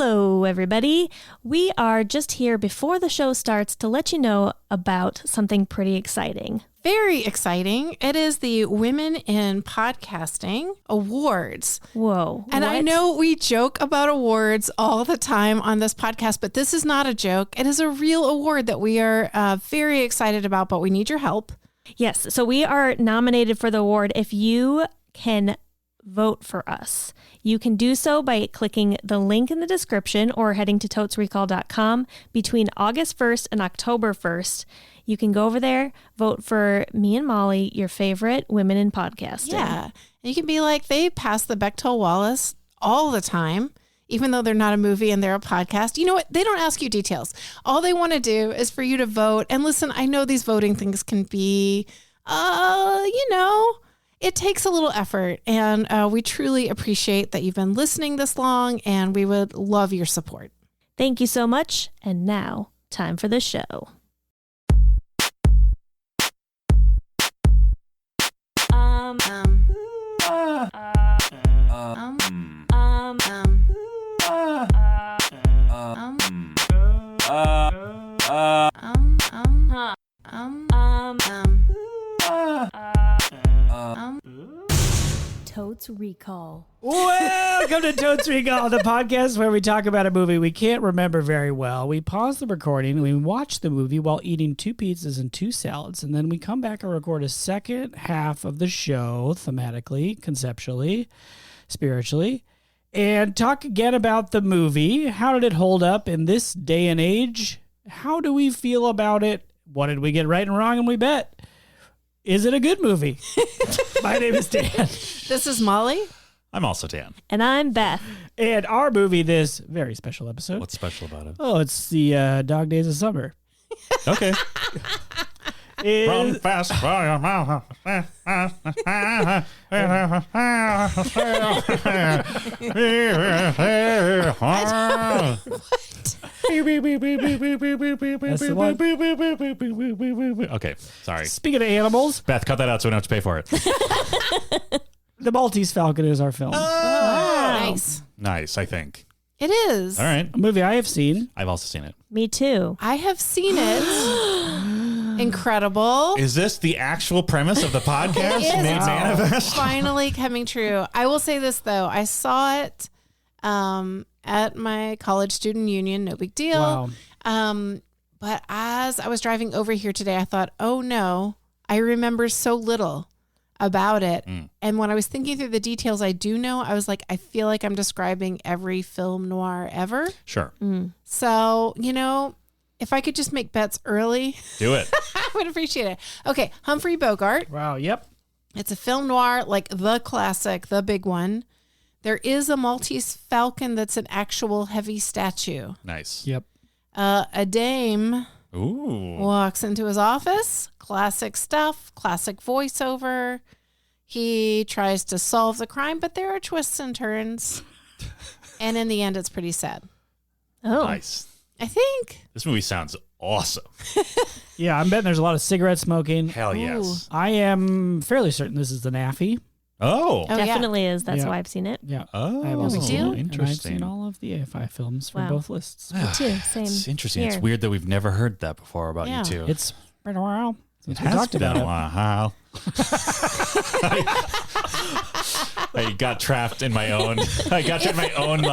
Hello, everybody. We are just here before the show starts to let you know about something pretty exciting. Very exciting. It is the Women in Podcasting Awards. Whoa. And what? I know we joke about awards all the time on this podcast, but this is not a joke. It is a real award that we are very excited about, but we need your help. Yes. So we are nominated for the award. If you can vote for us, you can do so by clicking the link in the description or heading to totesrecall.com between August 1st and October 1st. You can go over there, vote for me and Molly, your favorite women in podcasting. Yeah. And you can be like, they pass the Bechdel Wallace all the time, even though they're not a movie and they're a podcast. You know what? They don't ask you details. All they want to do is for you to vote. And listen, I know these voting things can be, it takes a little effort. And we truly appreciate that you've been listening this long, and we would love your support. Thank you so much. And now, time for the show. Totes Recall. Welcome to Totes Recall, the podcast where we talk about a movie we can't remember very well. We pause the recording and we watch the movie while eating 2 pizzas and 2 salads, and then we come back and record a second half of the show thematically, conceptually, spiritually, and talk again about the movie. How did it hold up in this day and age? How do we feel about it? What did we get right and wrong, and we bet? Is it a good movie? My name is Dan. This is Molly. I'm also Dan. And I'm Beth. And our movie, this very special episode. What's special about it? Oh, it's the Dog Days of Summer. Okay. Run fast. That's the one. Okay, sorry. Speaking of animals, Beth, cut that out so we don't have to pay for it. the Maltese Falcon is our film. Nice. Nice, I think. It is. All right. A movie I have seen. I've also seen it. Me too. I have seen it. Incredible. Is this the actual premise of the podcast? It is. Made manifest? Finally coming true. I will say this, though. I saw it at my college student union. No big deal. Wow. But as I was driving over here today, I thought, oh, no, I remember so little about it. And when I was thinking through the details I do know, I was like, I feel like I'm describing every film noir ever. Sure. So, if I could just make bets early, Do it. I would appreciate it. Okay, Humphrey Bogart. Wow. Yep. It's a film noir, like the classic, the big one. There is a Maltese Falcon that's an actual heavy statue. Nice. Yep. A dame Ooh. walks into his office. Classic stuff, classic voiceover. He tries to solve the crime, but there are twists and turns. And in the end, it's pretty sad. Oh, Nice. I think. This movie sounds awesome. Yeah, I'm betting there's a lot of cigarette smoking. Hell yes. I am fairly certain this is the Naffy. Oh. Oh, yeah. definitely is. That's Yeah. why I've seen it. Yeah. Oh. I have also big seen deal. it. And I've Interesting. seen all of the AFI films from Wow. both lists. Me too. Same. It's interesting. Here. It's weird that we've never heard that before about Yeah. you two. It's been a while since we has talked been about a it. while. I got trapped in my own. I got trapped in my own,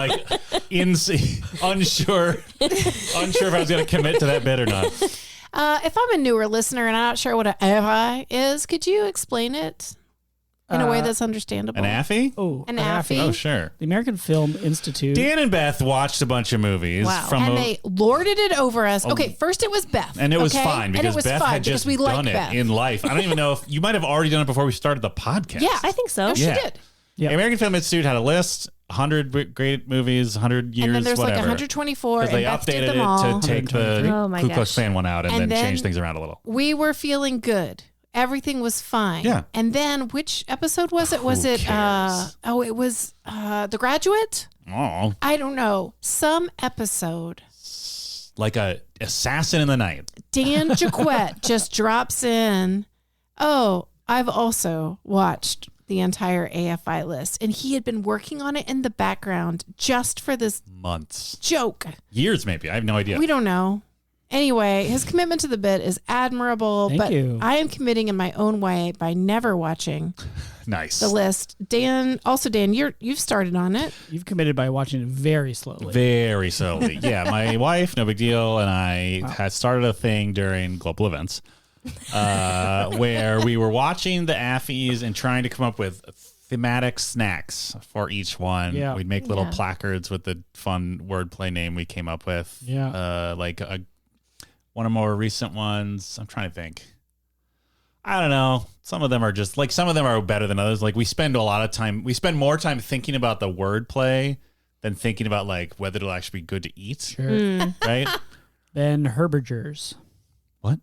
unsure if I was going to commit to that bit or not. If I'm a newer listener and I'm not sure what an AFI is, could you explain it in a way that's understandable? An affy? Oh, An affy? Oh, sure. The American Film Institute. Dan and Beth watched a bunch of movies Wow. And they lorded it over us. Okay, first it was Beth. and it was okay? fine And because it was Beth fun had just because we like done it Beth. in life. I don't even know if you might have already done it before we started the podcast. Yeah, I think so. No, she Yeah. did. Yeah. The American Film Institute had a list, 100 great movies, 100 years, And then there's whatever. like 124, Because and they Beth did updated them all. it to take the 123. Oh my Ku Klux gosh. Klan one out and, And then then- change things around a little. We were feeling good. Everything was fine. Yeah. And then which episode was it? Was it cares? it was The Graduate? Oh, I don't know. Some episode. like a assassin in the night. Dan Jaquette just drops in. Oh, I've also watched the entire AFI list, and he had been working on it in the background just for this Months. joke. Years, maybe. I have no idea. We don't know. Anyway, his commitment to the bit is admirable, Thank but you. I am committing in my own way by never watching Nice. the list. Dan, you've started on it. You've committed by watching it very slowly. Very slowly. Yeah, my wife, no big deal, and I had started a thing during global events where we were watching the Affies and trying to come up with thematic snacks for each one. Yeah. We'd make little placards with the fun wordplay name we came up with. Yeah. One of more recent ones. I'm trying to think. I don't know. Some of them are just like, some of them are better than others. Like we spend more time thinking about the wordplay than thinking about like whether it'll actually be good to eat. Sure. Right? Ben Herbergers. What?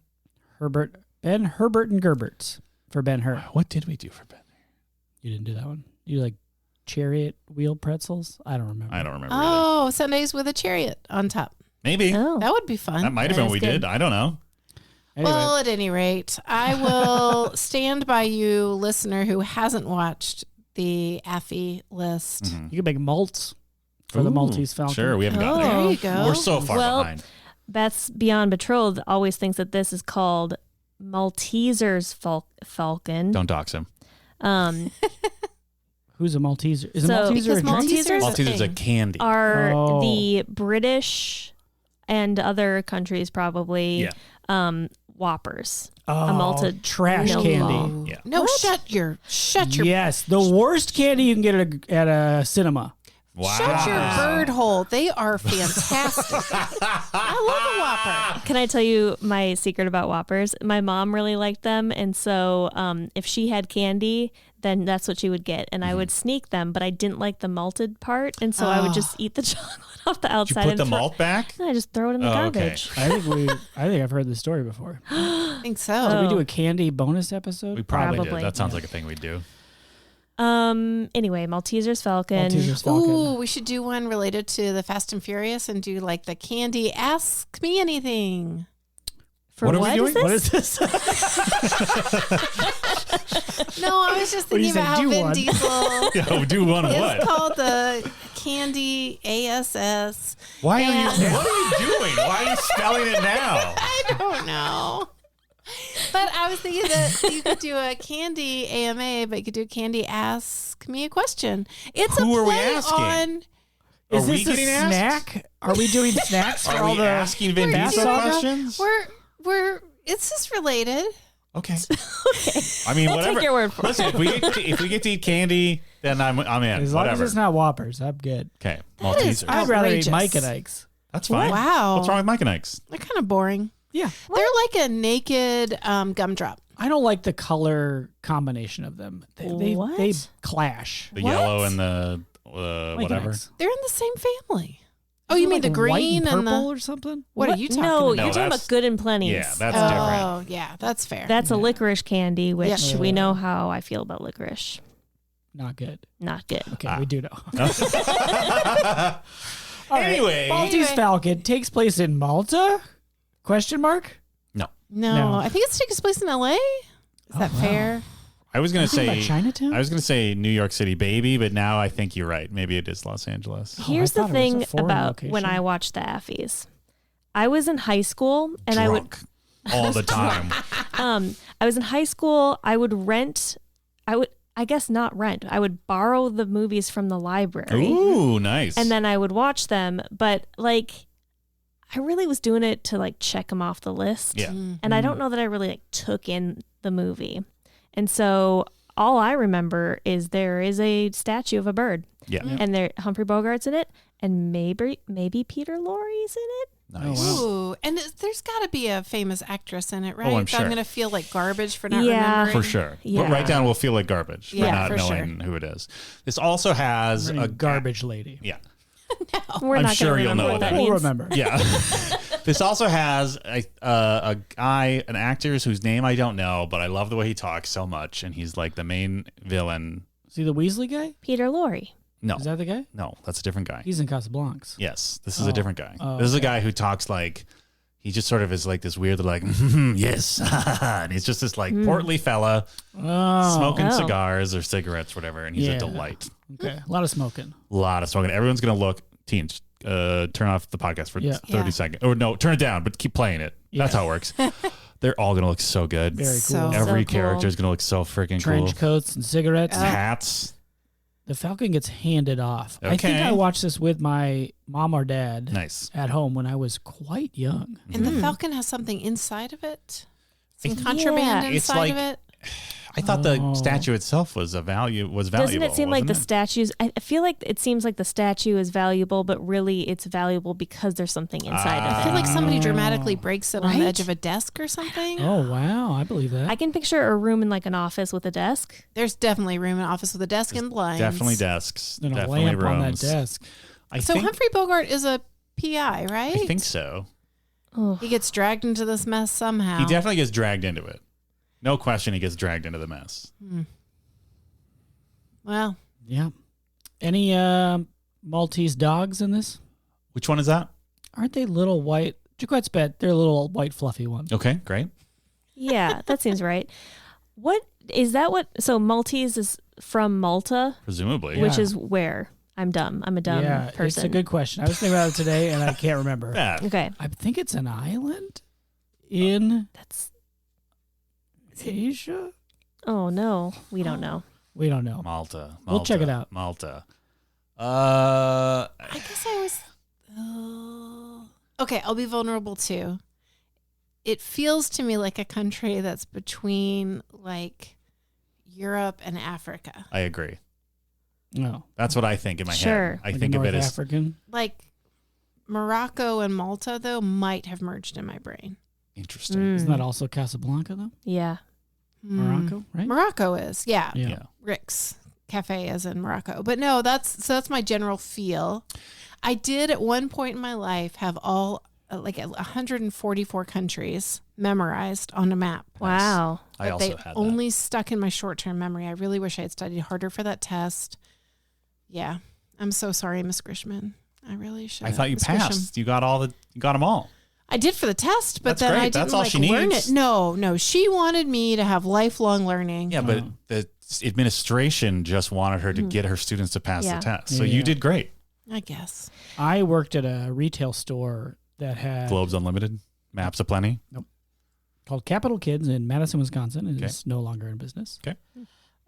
Ben Herbert and Gerberts for Ben Hur. What did we do for Ben? You didn't do that one? You like chariot wheel pretzels? I don't remember. I don't remember. Either. Oh, Sundays with a chariot on top. Maybe. Oh. That would be fun. That might have That been what we is did. good. I don't know. Anyway, Well, at any rate, I will stand by you, listener who hasn't watched the Affy list. Mm-hmm. you can make malts for the Ooh, Maltese Falcon. Sure, we haven't gotten There there. you go. We're so far Well, behind. Beth's Beyond Betrothed always thinks that this is called Malteser's Falcon. Don't dox him. Who's a Malteser? Is a So- Malteser a Because drink? Maltesers Maltese is a candy. Are Oh. the British and other countries probably Whoppers. Oh, a malted trash milk candy. ball. Yeah. No, shut your Yes, the worst candy you can get at a cinema. Wow. shut your bird hole. They are fantastic. I love a Whopper. Can I tell you my secret about Whoppers? My mom really liked them, and so if she had candy, then that's what she would get, and I would sneak them, but I didn't like the malted part, and so I would just eat the chocolate off the Did you outside. put and the throw- malt back? I just throw it in the Oh, okay. garbage. I think I've heard this story before. I think so. Oh. Did we do a candy bonus episode? We probably Probably. did. That sounds like a thing we do. Anyway, Malteser's Falcon. Malteser's Falcon. Ooh, we should do one related to the Fast and Furious and do like the candy Ask Me Anything. For What are we what is doing? this? What is this? No, I was just What do you thinking about say, how do Vin one? Diesel Yeah, do one of is what? called the Candy ASS. Why are And- you? What are you doing? Why are you spelling it now? I don't know. But I was thinking that you could do a candy AMA, but you could do candy Ask Me a Question. It's Who a are we play asking? on. Are Is we this a getting asked? snack? Are we doing snacks for Are all we the asking Vin We're Diesel doing- questions? We're it's just related. Okay. I mean, I'll whatever. take your word for Listen, if we get to eat candy, then I'm in. As long whatever. as it's not Whoppers, I'm good. Okay. That is Maltesers. I'd rather eat outrageous. Mike and Ike's. That's fine. Wow. What's wrong with Mike and Ike's? They're kind of boring. Yeah. They're like a naked gumdrop. I don't like the color combination of them. They What? clash. The What? yellow and the Mike and whatever. Ike's. They're in the same family. Oh, you mean Like the white green and and purple the or something? what are you talking No, about? you're talking that's- about Good and Plenty's. Yeah, that's different. Oh, yeah, that's fair. That's a licorice candy, which Yeah. we know how I feel about licorice. Not good. Not good. Okay, we do know. Anyway. Maltese Anyway. Falcon takes place in Malta? Question mark? no, No. I think it's taking place in LA. Is that wow. fair? I was gonna Think about say Chinatown? I was gonna say New York City, baby, but now I think you're right. Maybe it is Los Angeles. Here's the thought it was a thing foreign about when location. I watched the Affies. I was in high school and I would Drunk all the time. I was in high school, I would not rent. I would borrow the movies from the library. Ooh, nice. And then I would watch them, but like I really was doing it to like check them off the list. yeah. And I don't know that I really like took in the movie. And so all I remember is there is a statue of a bird. Yeah. And there Humphrey Bogart's in it and maybe Peter Lorre's in it. Nice. Oh, wow. Ooh, and there's got to be a famous actress in it, right? I'm That sure. I'm going to feel like garbage for not Yeah. remembering. For sure. Yeah. Right down will feel like garbage for Yeah, not for knowing who it is. This also has Really a garbage lady. Yeah. We're I'm not sure gonna you'll remember know what that that. We'll means. remember. Yeah. This also has a guy, an actor whose name I don't know, but I love the way he talks so much. And he's like the main villain. See the Weasley guy? Peter Lorre. No, Is that the guy? no, that's a different guy. He's in Casablanca. Yes, this is a Oh. different guy. Oh, This is a okay. guy who talks like he just sort of is like this weird, like, yes. And he's just this like portly fella smoking cigars or cigarettes, whatever. And he's a delight. Okay. A lot of smoking. A lot of smoking. Everyone's going to look. Teens, turn off the podcast for 30 seconds. Or no, turn it down, but keep playing it. That's how it works. They're all going to look so good. Very cool. Every cool. character is going to look so freaking cool. Trench coats and cigarettes. Hats. The Falcon gets handed off. I think Okay. I watched this with my mom or dad Nice. at home when I was quite young. And the Falcon has something inside of it. Some contraband Yeah. inside of like- it. I thought the statue itself was valuable. Doesn't it seem like the wasn't it? statues? I feel like it seems like the statue is valuable, but really it's valuable because there's something inside I of feel it. like somebody dramatically breaks it on the Right? edge of a desk or something. Oh, wow. I believe that. I can picture a room in like an office with a desk. There's definitely room in an office with a desk and blinds. Definitely desks. and a Definitely lamp rooms. on that desk. I So think, Humphrey Bogart is a PI, right? I think so. Oh, He gets dragged into this mess somehow. He definitely gets dragged into it. No question, he gets dragged into the mess. Well, Yeah. Any Maltese dogs in this? Which one is that? Aren't they little white? Jaquette's bet they're little white fluffy ones. Okay, great. yeah, that seems right. What is that? So Maltese is from Malta, Presumably. which Yeah. is where? I'm dumb. I'm a dumb Yeah, person. it's a good question. I was thinking about it today and I can't remember. Yeah. Okay, I think it's an island in that's. Asia. Oh no, we don't know. We don't know. Malta. We'll check it out. Malta. I guess I was. Okay, I'll be vulnerable too. It feels to me like a country that's between like Europe and Africa. I agree. No. That's what I think in my Sure. head. I Like think a of North it as African. Like Morocco and Malta, though, might have merged in my brain. interesting. Isn't that also Casablanca though? Yeah. Morocco, right? Morocco is, yeah. Yeah. Rick's Cafe is in Morocco. But no, that's my general feel. I did at one point in my life have all like 144 countries memorized on a map. Wow. I But also they had that. only stuck in my short-term memory. I really wish I had studied harder for that test. Yeah. I'm so sorry, Miss Grishman. I really should. I thought you Miss Grisham. passed. You got them all. I did for the test, but That's then great. I didn't That's all like she learn needs. it. No. She wanted me to have lifelong learning. Yeah, but the administration just wanted her to get her students to pass Yeah. the test. So Yeah. you did great. I guess. I worked at a retail store that had Globes Unlimited, Maps Aplenty. called Capital Kids in Madison, Wisconsin. It is no longer in business. Okay.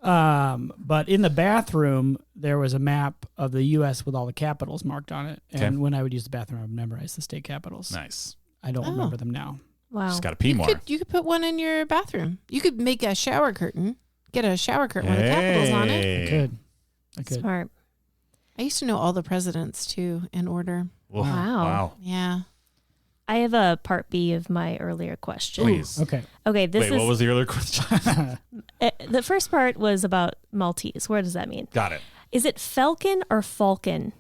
But in the bathroom, there was a map of the U.S. with all the capitals marked on it. And Okay. when I would use the bathroom, I would memorize the state capitals. Nice. I don't remember them now. Wow. Just got to pee more. You could put one in your bathroom. You could make a shower curtain. Get a shower curtain with the capitals on it. I could. Smart. I used to know all the presidents too in order. Whoa. Wow. Wow. Yeah. I have a part B of my earlier question. Please. Okay. Okay, this Wait, is what was the earlier question? the first part was about Maltese. What does that mean? Got it. Is it falcon or falcon?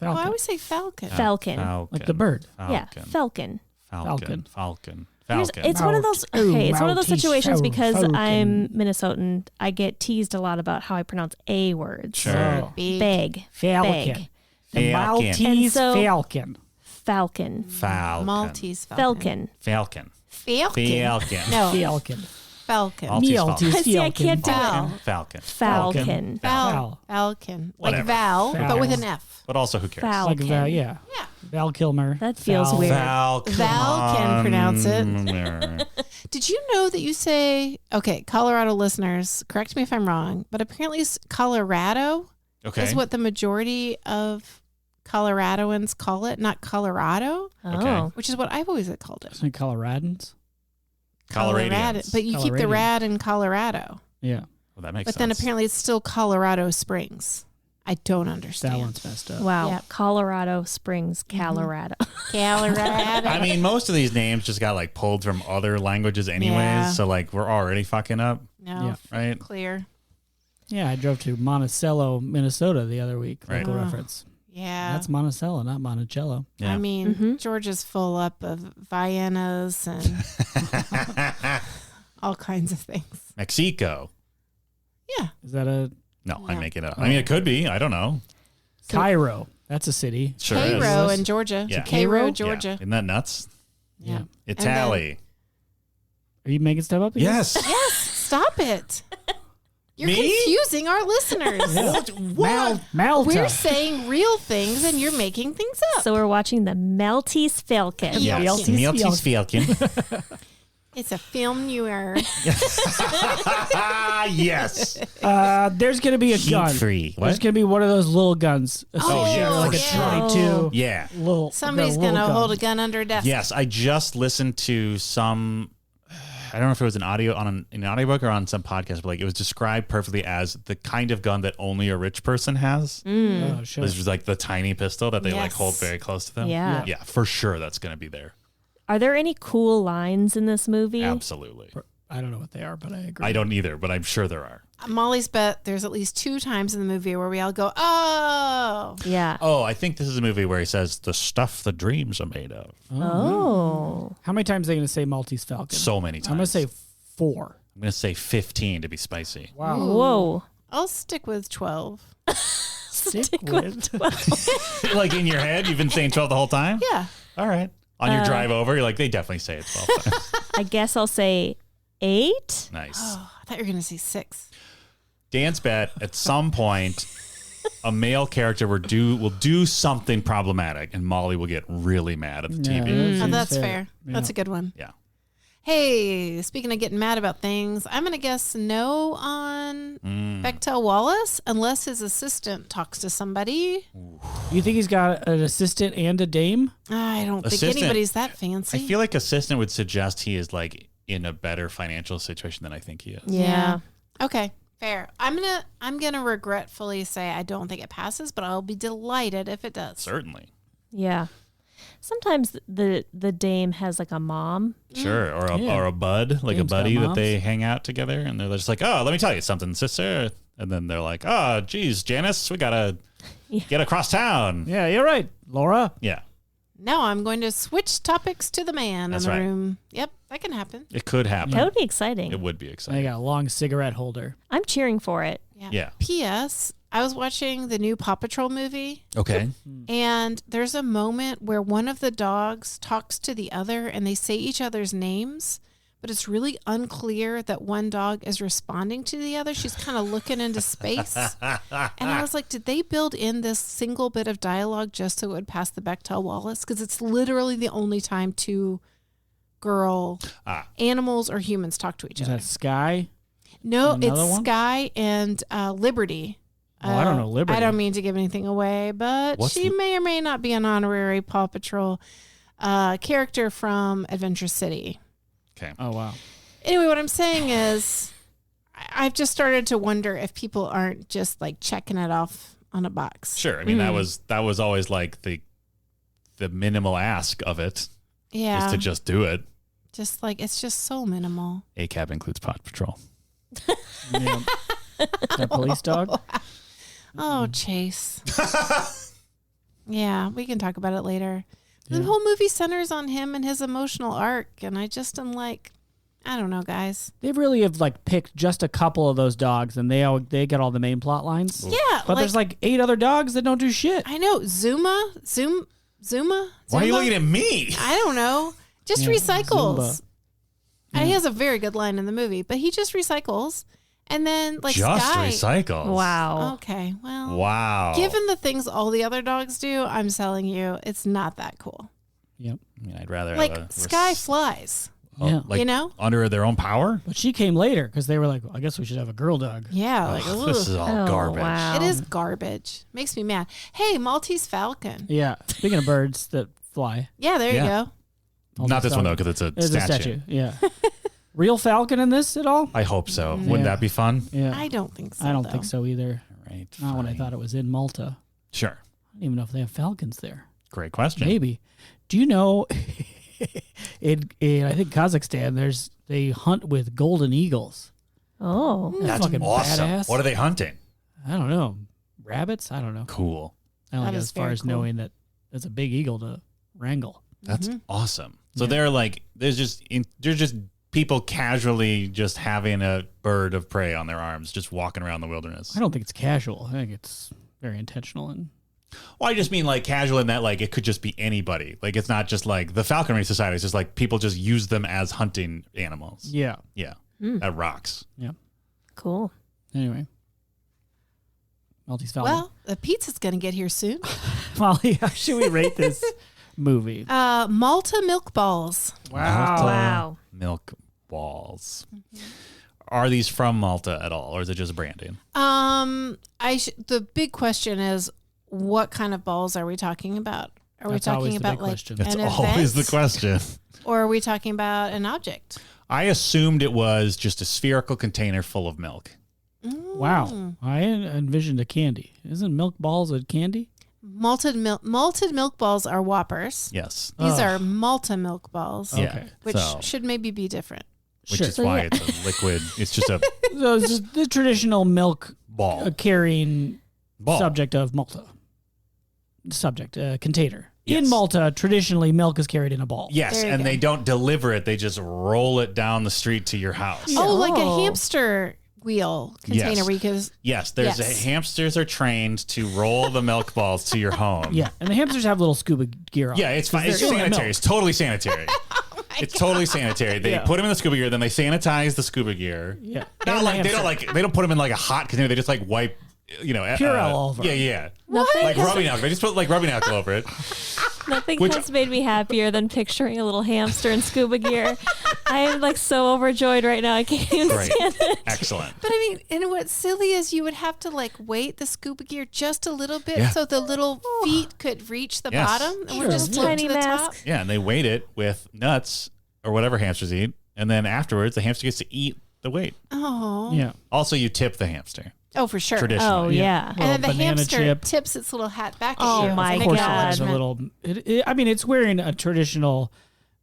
Well, I Falcon. always say falcon. Falcon. Like the bird. Yeah, falcon. Falcon. Here's- It's one of those. Falcon. Okay, it's one of those Maltese situations because Falcon. I'm Minnesotan. I get teased a lot about how I pronounce A words. Sure. Oh. Big. Beg. Falcon. Beg. The Falcon. Maltese And so- Falcon. Falcon. Falcon. Maltese falcon. Falcon. Falcon. Falcon. Falcon. No, Falcon. falcon. Maltese Maltese See, I Falcon. can't do it. Val. Falcon. Falcon. Val. Falcon. Like Whatever. Val, Val. but with an F. But also, who cares? Falcon. Like Val, yeah. Yeah. Val Kilmer. That feels Val. weird. Falcon. Val can pronounce it. Did you know that you say, okay, Colorado listeners, correct me if I'm wrong, but apparently Colorado Okay. is what the majority of Coloradoans call it, not Colorado, Oh. Okay. which is what I've always called it. Isn't it Coloradans? Coloradians. But you keep the Coloradians. rad in Colorado. Yeah. Well, that makes But sense. then apparently it's still Colorado Springs. I don't That understand. one's messed up. Wow. Yeah. Colorado Springs, Colorado. Colorado. I mean, most of these names just got like pulled from other languages anyways. Yeah. So like we're already fucking up, no, Yeah. right? clear. Yeah, I drove to Monticello, Minnesota the other week. Right. Local Oh. reference. Yeah. That's Monticello, not Monticello. Yeah. I mean, Mhm. Georgia's full up of Viennas and all kinds of things. Mexico. Yeah. Is that a No, I No. make it up. I mean, it could be. I don't know. Cairo? That's a city. Sure is. Cairo in Georgia. Yeah. Cairo, Cairo? Georgia. Yeah. Isn't that nuts? Yeah. Italy. Are you making stuff up? again? Yes. Yes, stop it. You're Me? confusing our listeners. What? Malta. We're saying real things and you're making things up. So we're watching the Maltese Falcon. Yeah. Maltese Falcon. It's a film noir. Yes. There's going to be a gun. Heat-free. What? There's going to be one of those little guns. Oh, yeah, Like for a sure. 22. Yeah. Little, Somebody's going to hold a gun under a desk. Yes, I just listened to some. I don't know if it was an audio on an audiobook or on some podcast, but like it was described perfectly as the kind of gun that only a rich person has. Oh, sure. This is like the tiny pistol that they like Yes. hold very close to them. Yeah. Yeah, for sure that's going to be there. Are there any cool lines in this movie? Absolutely. I don't know what they are, but I agree. I don't either, but I'm sure there are. Molly's bet there's at least 2 times in the movie where we all go, oh. Yeah. Oh, I think this is a movie where he says the stuff the dreams are made of. Oh. How many times are they going to say Maltese Falcon? So many times. I'm going to say 4. I'm going to say 15 to be spicy. Wow. Whoa. I'll stick with 12. Stick with. Like in your head, you've been saying 12 the whole time? Yeah. All right. On your drive over, you're like, they definitely say it 12 times. I guess I'll say 8. Nice. Oh, I thought you were going to say 6. Dan's bet at some point a male character will do something problematic and Molly will get really mad at the Yeah, TV. Oh, that's fair. Yeah. That's a good one. Yeah. Hey, speaking of getting mad about things, I'm going to guess no on Bechtel Wallace unless his assistant talks to somebody. You think he's got an assistant and a dame? I don't think Assistant- anybody's that fancy. I feel like assistant would suggest he is like in a better financial situation than I think he is. Yeah. Okay, fair. I'm gonna regretfully say I don't think it passes, but I'll be delighted if it does. Certainly. Yeah. Sometimes the dame has like a mom. Sure. Or Yeah. a bud, like Dame's a buddy got that they moms. hang out together and they're just like, oh, let me tell you something, sister. And then they're like, oh, geez, Janice, we got to get across town. Yeah, you're right, Laura. Yeah. Now I'm going to switch topics to the man That's in the right. room. Yep, that can happen. It could happen. That would be exciting. It would be I exciting. got a long cigarette holder. I'm cheering for it. Yeah. P.S. I was watching the new Paw Patrol movie, Okay. and there's a moment where one of the dogs talks to the other, and they say each other's names, but it's really unclear that one dog is responding to the other. She's kind of looking into space. And I was like, did they build in this single bit of dialogue just so it would pass the Bechtel Wallace? Because it's literally the only time 2 girl animals or humans talk to each Is other. that Sky? No, another it's one? Sky and Liberty. Oh, I don't know Liberty. I don't mean to give anything away, but What's she Li- may or may not be an honorary Paw Patrol character from Adventure City. Okay. Oh, wow. Anyway, what I'm saying is I've just started to wonder if people aren't just like checking it off on a box. Sure. I mean, that was always like the minimal ask of it Yeah. is to just do it. Just like, it's just so minimal. ACAB includes Paw Patrol. Yeah. That police dog? Oh, Chase. Yeah, we can talk about it later. The Yeah. whole movie centers on him and his emotional arc, and I just am like, I don't know, guys. They really have like picked just a couple of those dogs, and they get all the main plot lines. Yeah, But there's like 8 other dogs that don't do shit. I know Zuma. Why are you looking at me? I don't know. Just Yeah, recycles. Zumba. And he has a very good line in the movie, but he just recycles, and then like Just Sky. recycles. Wow. Okay, well, Wow. given the things all the other dogs do, I'm telling you, it's not that cool. Yep. I mean, I'd rather Like have a Sky flies. Yeah. like You know? under their own power. But she came later because they were like, I guess we should have a girl dog. Yeah, like Ugh, this is all Oh, garbage. wow. it is garbage. Makes me mad. Hey, Maltese Falcon. Yeah. Speaking of birds that fly. Yeah, there Yeah. you go. Maltese Not this one though, Falcon. because it's It's a a statue. statue. Yeah. Real falcon in this at all? I hope so. Wouldn't Yeah. that be fun? Yeah. I don't think so. I don't though. think so either. Right. Not when I fine. thought it was in Malta. Sure. I don't even know if they have falcons there. Great question. Maybe. Do you know in I think Kazakhstan they hunt with golden eagles. Oh. That's fucking awesome. badass. What are they hunting? I don't know. Rabbits? I don't know. Cool. I don't That get is as far very as cool. knowing that it's a big eagle to wrangle. That's Mm-hmm. awesome. So Yeah. they're like, there's just people casually just having a bird of prey on their arms, just walking around the wilderness. I don't think it's casual. I think it's very intentional and Well, I just mean like casual in that like it could just be anybody. Like it's not just like the falconry society. It's just like people just use them as hunting animals. Yeah. Yeah. That rocks. Yeah. Cool. Anyway. Maltese Falcon. Well, the pizza's going to get here soon. Molly, how should we rate this movie? Malta milk balls. Wow. Wow. Milk balls. Are these from Malta at all, or is it just branding? The big question is, what kind of balls are we talking about? Are That's we always talking the about big like question. That's an always event, the question. or are we talking about an object? I assumed it was just a spherical container full of milk. Wow. I envisioned a candy. Isn't milk balls a candy? Malted milk balls are Whoppers. Yes. These are Malta milk balls, Okay. which So, should maybe be different. which Sure. is So, why yeah. it's a liquid. It's just a So it's just the traditional milk ball. carrying Ball. subject of Malta. Container. Yes. In Malta, traditionally milk is carried in a ball. Yes, There you and go. they don't deliver it. They just roll it down the street to your house. Oh, like a Oh. hamster wheel container Yes. where you can. Yes, there's Yes. Hamsters are trained to roll the milk balls to your home. Yeah. And the hamsters have little scuba gear on. Yeah, it's fine. It's they're in the sanitary. milk. It's totally sanitary. It's totally sanitary. They Yeah. put them in the scuba gear, then they sanitize the scuba gear. Yeah. Not And like the they don't hamster. like they don't put them in like a hot container. They just like wipe, Purell all over. Yeah. Nothing, Like has, rubbing alcohol. They just put like rubbing alcohol over it. nothing Which- has made me happier than picturing a little hamster in scuba gear. I am like so overjoyed right now. I can't even Great. stand it. Excellent. But I mean, and what's silly is you would have to like weight the scuba gear just a little bit Yeah. so the little feet could reach the Yes. bottom and Sure. would just float Tiny to the mask. top. Yeah, and they weight it with nuts or whatever hamsters eat, and then afterwards the hamster gets to eat the weight. Oh, Yeah. Also, you tip the hamster. oh, for sure. Traditionally. Oh, yeah. And then the Little banana hamster chip. tips its little hat back at Oh you. my as Of course, an it has a acknowledgement. little. I mean, it's wearing a traditional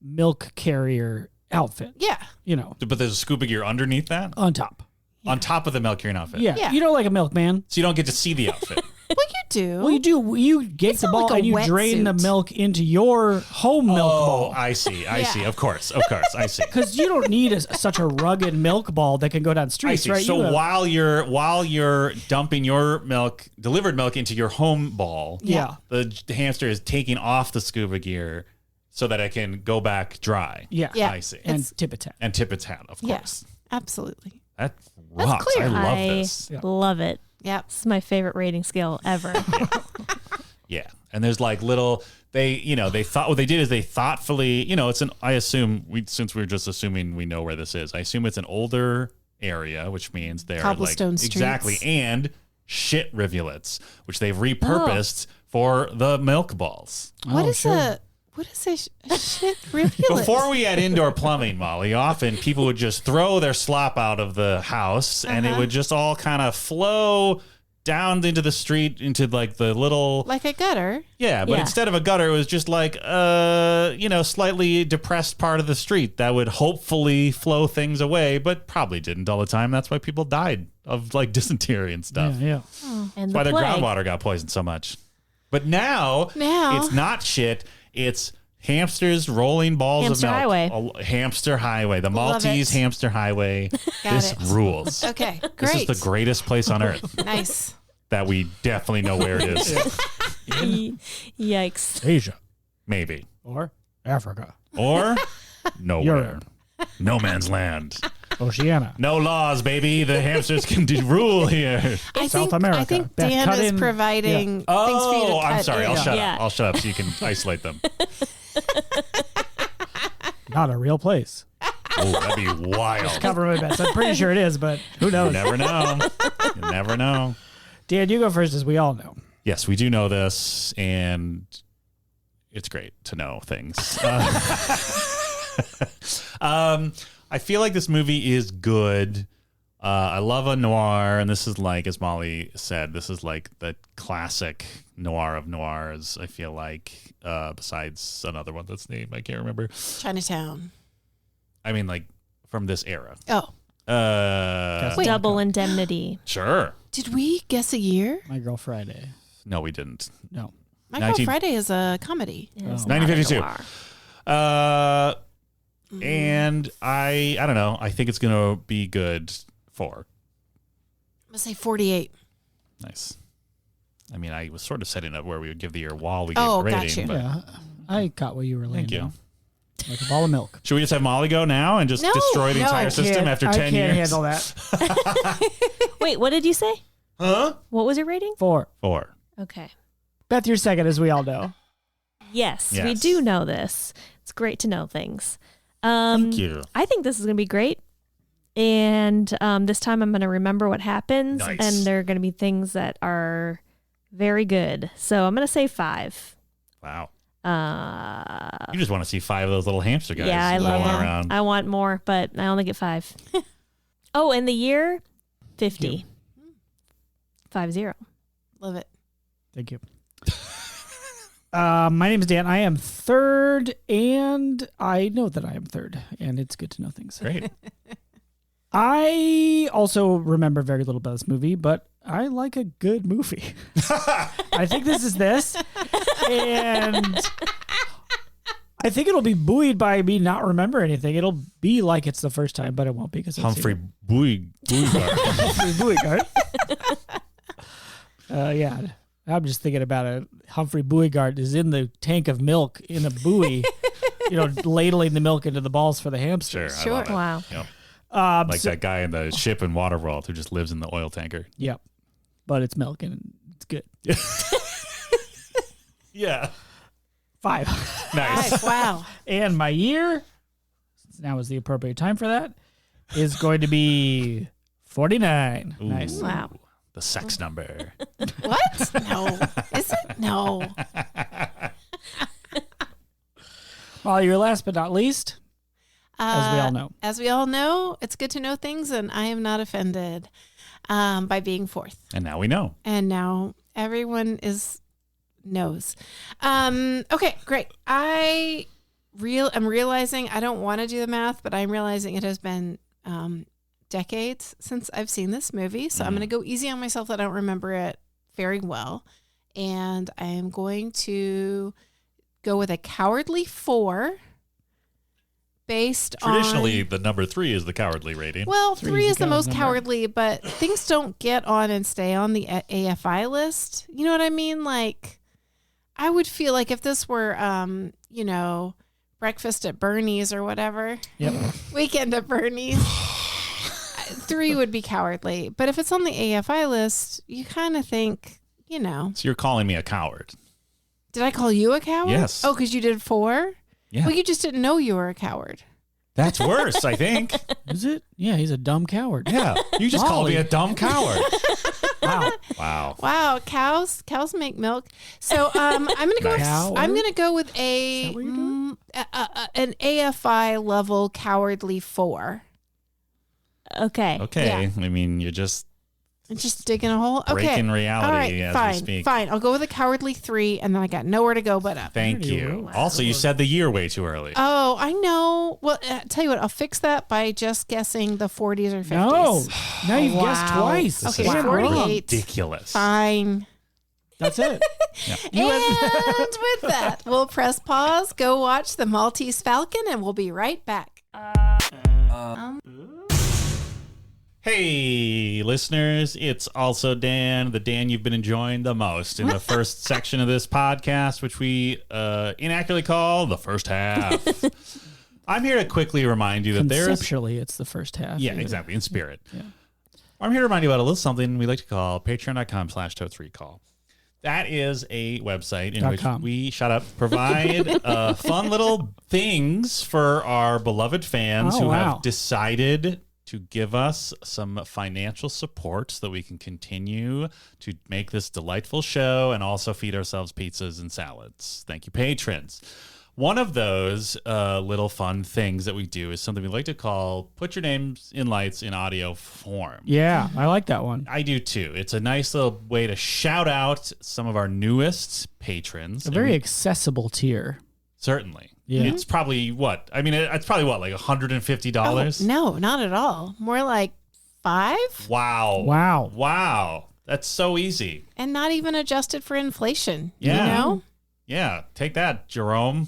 milk carrier outfit. Yeah. You know, But there's a scuba gear underneath that, on top. on top of the milk carrying outfit. Yeah. You know, like a milkman. So you don't get to see the outfit. Well, you do. Well, you do. You get It's the not ball like a and you drain the wetsuit. milk into your home milk Oh, ball. I see. I Yeah. see. Of course. I see. Because you don't need such a rugged milk ball that can go down I streets, see. right? So You have- while you're dumping your delivered milk into your home ball, yeah, the hamster is taking off the scuba gear so that it can go back dry. yeah, Yeah. I see. and tip it. And tip its hat, of Yeah. course. Absolutely. That rocks. clear. I love I this. love it. Yep. This is my favorite rating scale ever. Yeah. And there's like little they thought what they did is they thoughtfully, I assume since we're just assuming we know where this is. I assume it's an older area, which means they're Cobblestone like streets. exactly and shit rivulets, which they've repurposed for the milk balls. What Oh, is sure. a shit rivulet? Before we had indoor plumbing, Molly, often people would just throw their slop out of the house and it would just all kind of flow down into the street into like the little like a gutter. yeah, but Yeah. instead of a gutter, it was just like slightly depressed part of the street that would hopefully flow things away, but probably didn't all the time. That's why people died of like dysentery and stuff. Yeah, And That's why the their plague. groundwater got poisoned so much. But now it's not shit. It's hamsters rolling balls Hamster of milk. highway. A hamster highway. The Love Maltese it. hamster highway. Got This it. rules. Okay, This great. is the greatest place on earth Nice. that we definitely know where it is. Yikes. Asia Maybe. or Africa, Or nowhere. Europe. No man's land. Oceania. No laws, baby. The hamsters can rule here. South America. I think Beth, Dan cut is in- providing things for you to Oh, I'm cut sorry. in. I'll shut Yeah. up. I'll shut up so you can isolate them. Not a real place. Oh, that'd be wild. Cover my bets. I'm pretty sure it is, but who You knows? never know. You never know. Dan, you go first, as we all know. Yes, we do know this, and it's great to know things. I feel like this movie is good. I love a noir, and this is like, as Molly said, this is like the classic noir of noirs. I feel like, besides another one that's named I can't remember. Chinatown. I mean, like from this era. Oh, Wait. Double indemnity. Sure. did we guess a year? My Girl Friday. No, we didn't. No. My 19 Girl Friday is a comedy. It's Oh. not a 1952. noir. And I don't know. I think it's gonna be good for. I'm gonna say 48. Nice. I mean, I was sort of setting up where we would give the year while we gave Oh, the got rating. you. But Yeah, I got what you were laying thank you. down. Like a ball of milk. Should we just have Molly go now and just No, destroy the no, entire I system after 10 I can't years? handle that. Wait, what did you say? Huh? What was your rating? 4. 4. Okay. Beth, you're second, as we all know. Yes, we Yes. do know this. It's great to know things. Thank you. I think this is going to be great. And this time I'm going to remember what happens. Nice. And there are going to be things that are very good. So I'm going to say 5. Wow. Uh, You just want to see 5 of those little hamster guys yeah, I love rolling them. around. I want more, but I only get 5. Oh, and the year 50. 50. Love it. Thank you. My name is Dan. I am third, and I know that I am third, and it's good to know things. Great. I also remember very little about this movie, but I like a good movie. I think this is this, and I think it'll be buoyed by me not remember anything. It'll be like it's the first time, but it won't be because Humphrey Bogart. Humphrey Bogart. Yeah, I'm just thinking about it. Humphrey Bogart is in the tank of milk in a buoy, ladling the milk into the balls for the hamster. Sure, I love it. Wow. Yep. Like Like that guy in the ship in Waterworld who just lives in the oil tanker. Yep. But it's milk and it's good. Yeah. 5. Nice. Wow. And my year, since now is the appropriate time for that, is going to be 49. Ooh, Nice. Wow. The sex number. What? No. Is it? No. Well, your last but not least, as we all know. As we all know, it's good to know things, and I am not offended by being 4th. And now we know. And now everyone knows. Okay, great. I'm realizing I don't want to do the math, but I'm realizing it has been decades since I've seen this movie. So I'm going to go easy on myself that I don't remember it very well. And I am going to go with a cowardly 4 based Traditionally, on... the number 3 is the cowardly rating. Well, 3 is the most number. cowardly, but things don't get on and stay on the AFI list. You know what I mean? Like, I would feel like if this were, breakfast at Bernie's or whatever, Yep. weekend at Bernie's, 3 would be cowardly. But if it's on the AFI list, you kind of think, So you're calling me a coward. did I call you a coward? Yes. Oh, because you did 4? Yeah. Well, you just didn't know you were a coward. That's worse, I think. Is it? Yeah, he's a dumb coward. Yeah. You just called me Molly. a dumb coward. Wow. Wow. Wow, cows make milk. So I'm gonna go. Nice. I'm gonna go with an AFI level cowardly 4. Okay. Okay. Yeah. I mean, you're just Just digging a hole. Okay, breaking reality all right, as fine, we speak. fine. I'll go with a cowardly 3, and then I got nowhere to go but up. Thank you. Also, you said the year way too early. Oh, I know. Well, tell you what, I'll fix that by just guessing the 40s or 50s. No. Now you've guessed Wow. twice. This Okay, is 48. ridiculous. Fine. That's it. And with that, we'll press pause, go watch the Maltese Falcon, and we'll be right back. Hey, listeners, it's also Dan, the Dan you've been enjoying the most in the first section of this podcast, which we inaccurately call the first half. I'm here to quickly remind you that there's... Conceptually, it's the first half. Yeah, exactly, in spirit. Yeah. I'm here to remind you about a little something we like to call patreon.com/totesrecall. That is a website in which .com. we, provide fun little things for our beloved fans Oh, who wow. have decided to give us some financial support so that we can continue to make this delightful show and also feed ourselves pizzas and salads. Thank you, patrons. One of those little fun things that we do is something we like to call put your names in lights in audio form. Yeah, I like that one. I do too. It's a nice little way to shout out some of our newest patrons. A very accessible tier. Certainly. Yeah. It's probably what? I mean, it's probably what, like $150? Oh, no, not at all. More like 5, Wow. Wow. Wow. That's so easy. and not even adjusted for inflation. Yeah. You know? Yeah. Take that, Jerome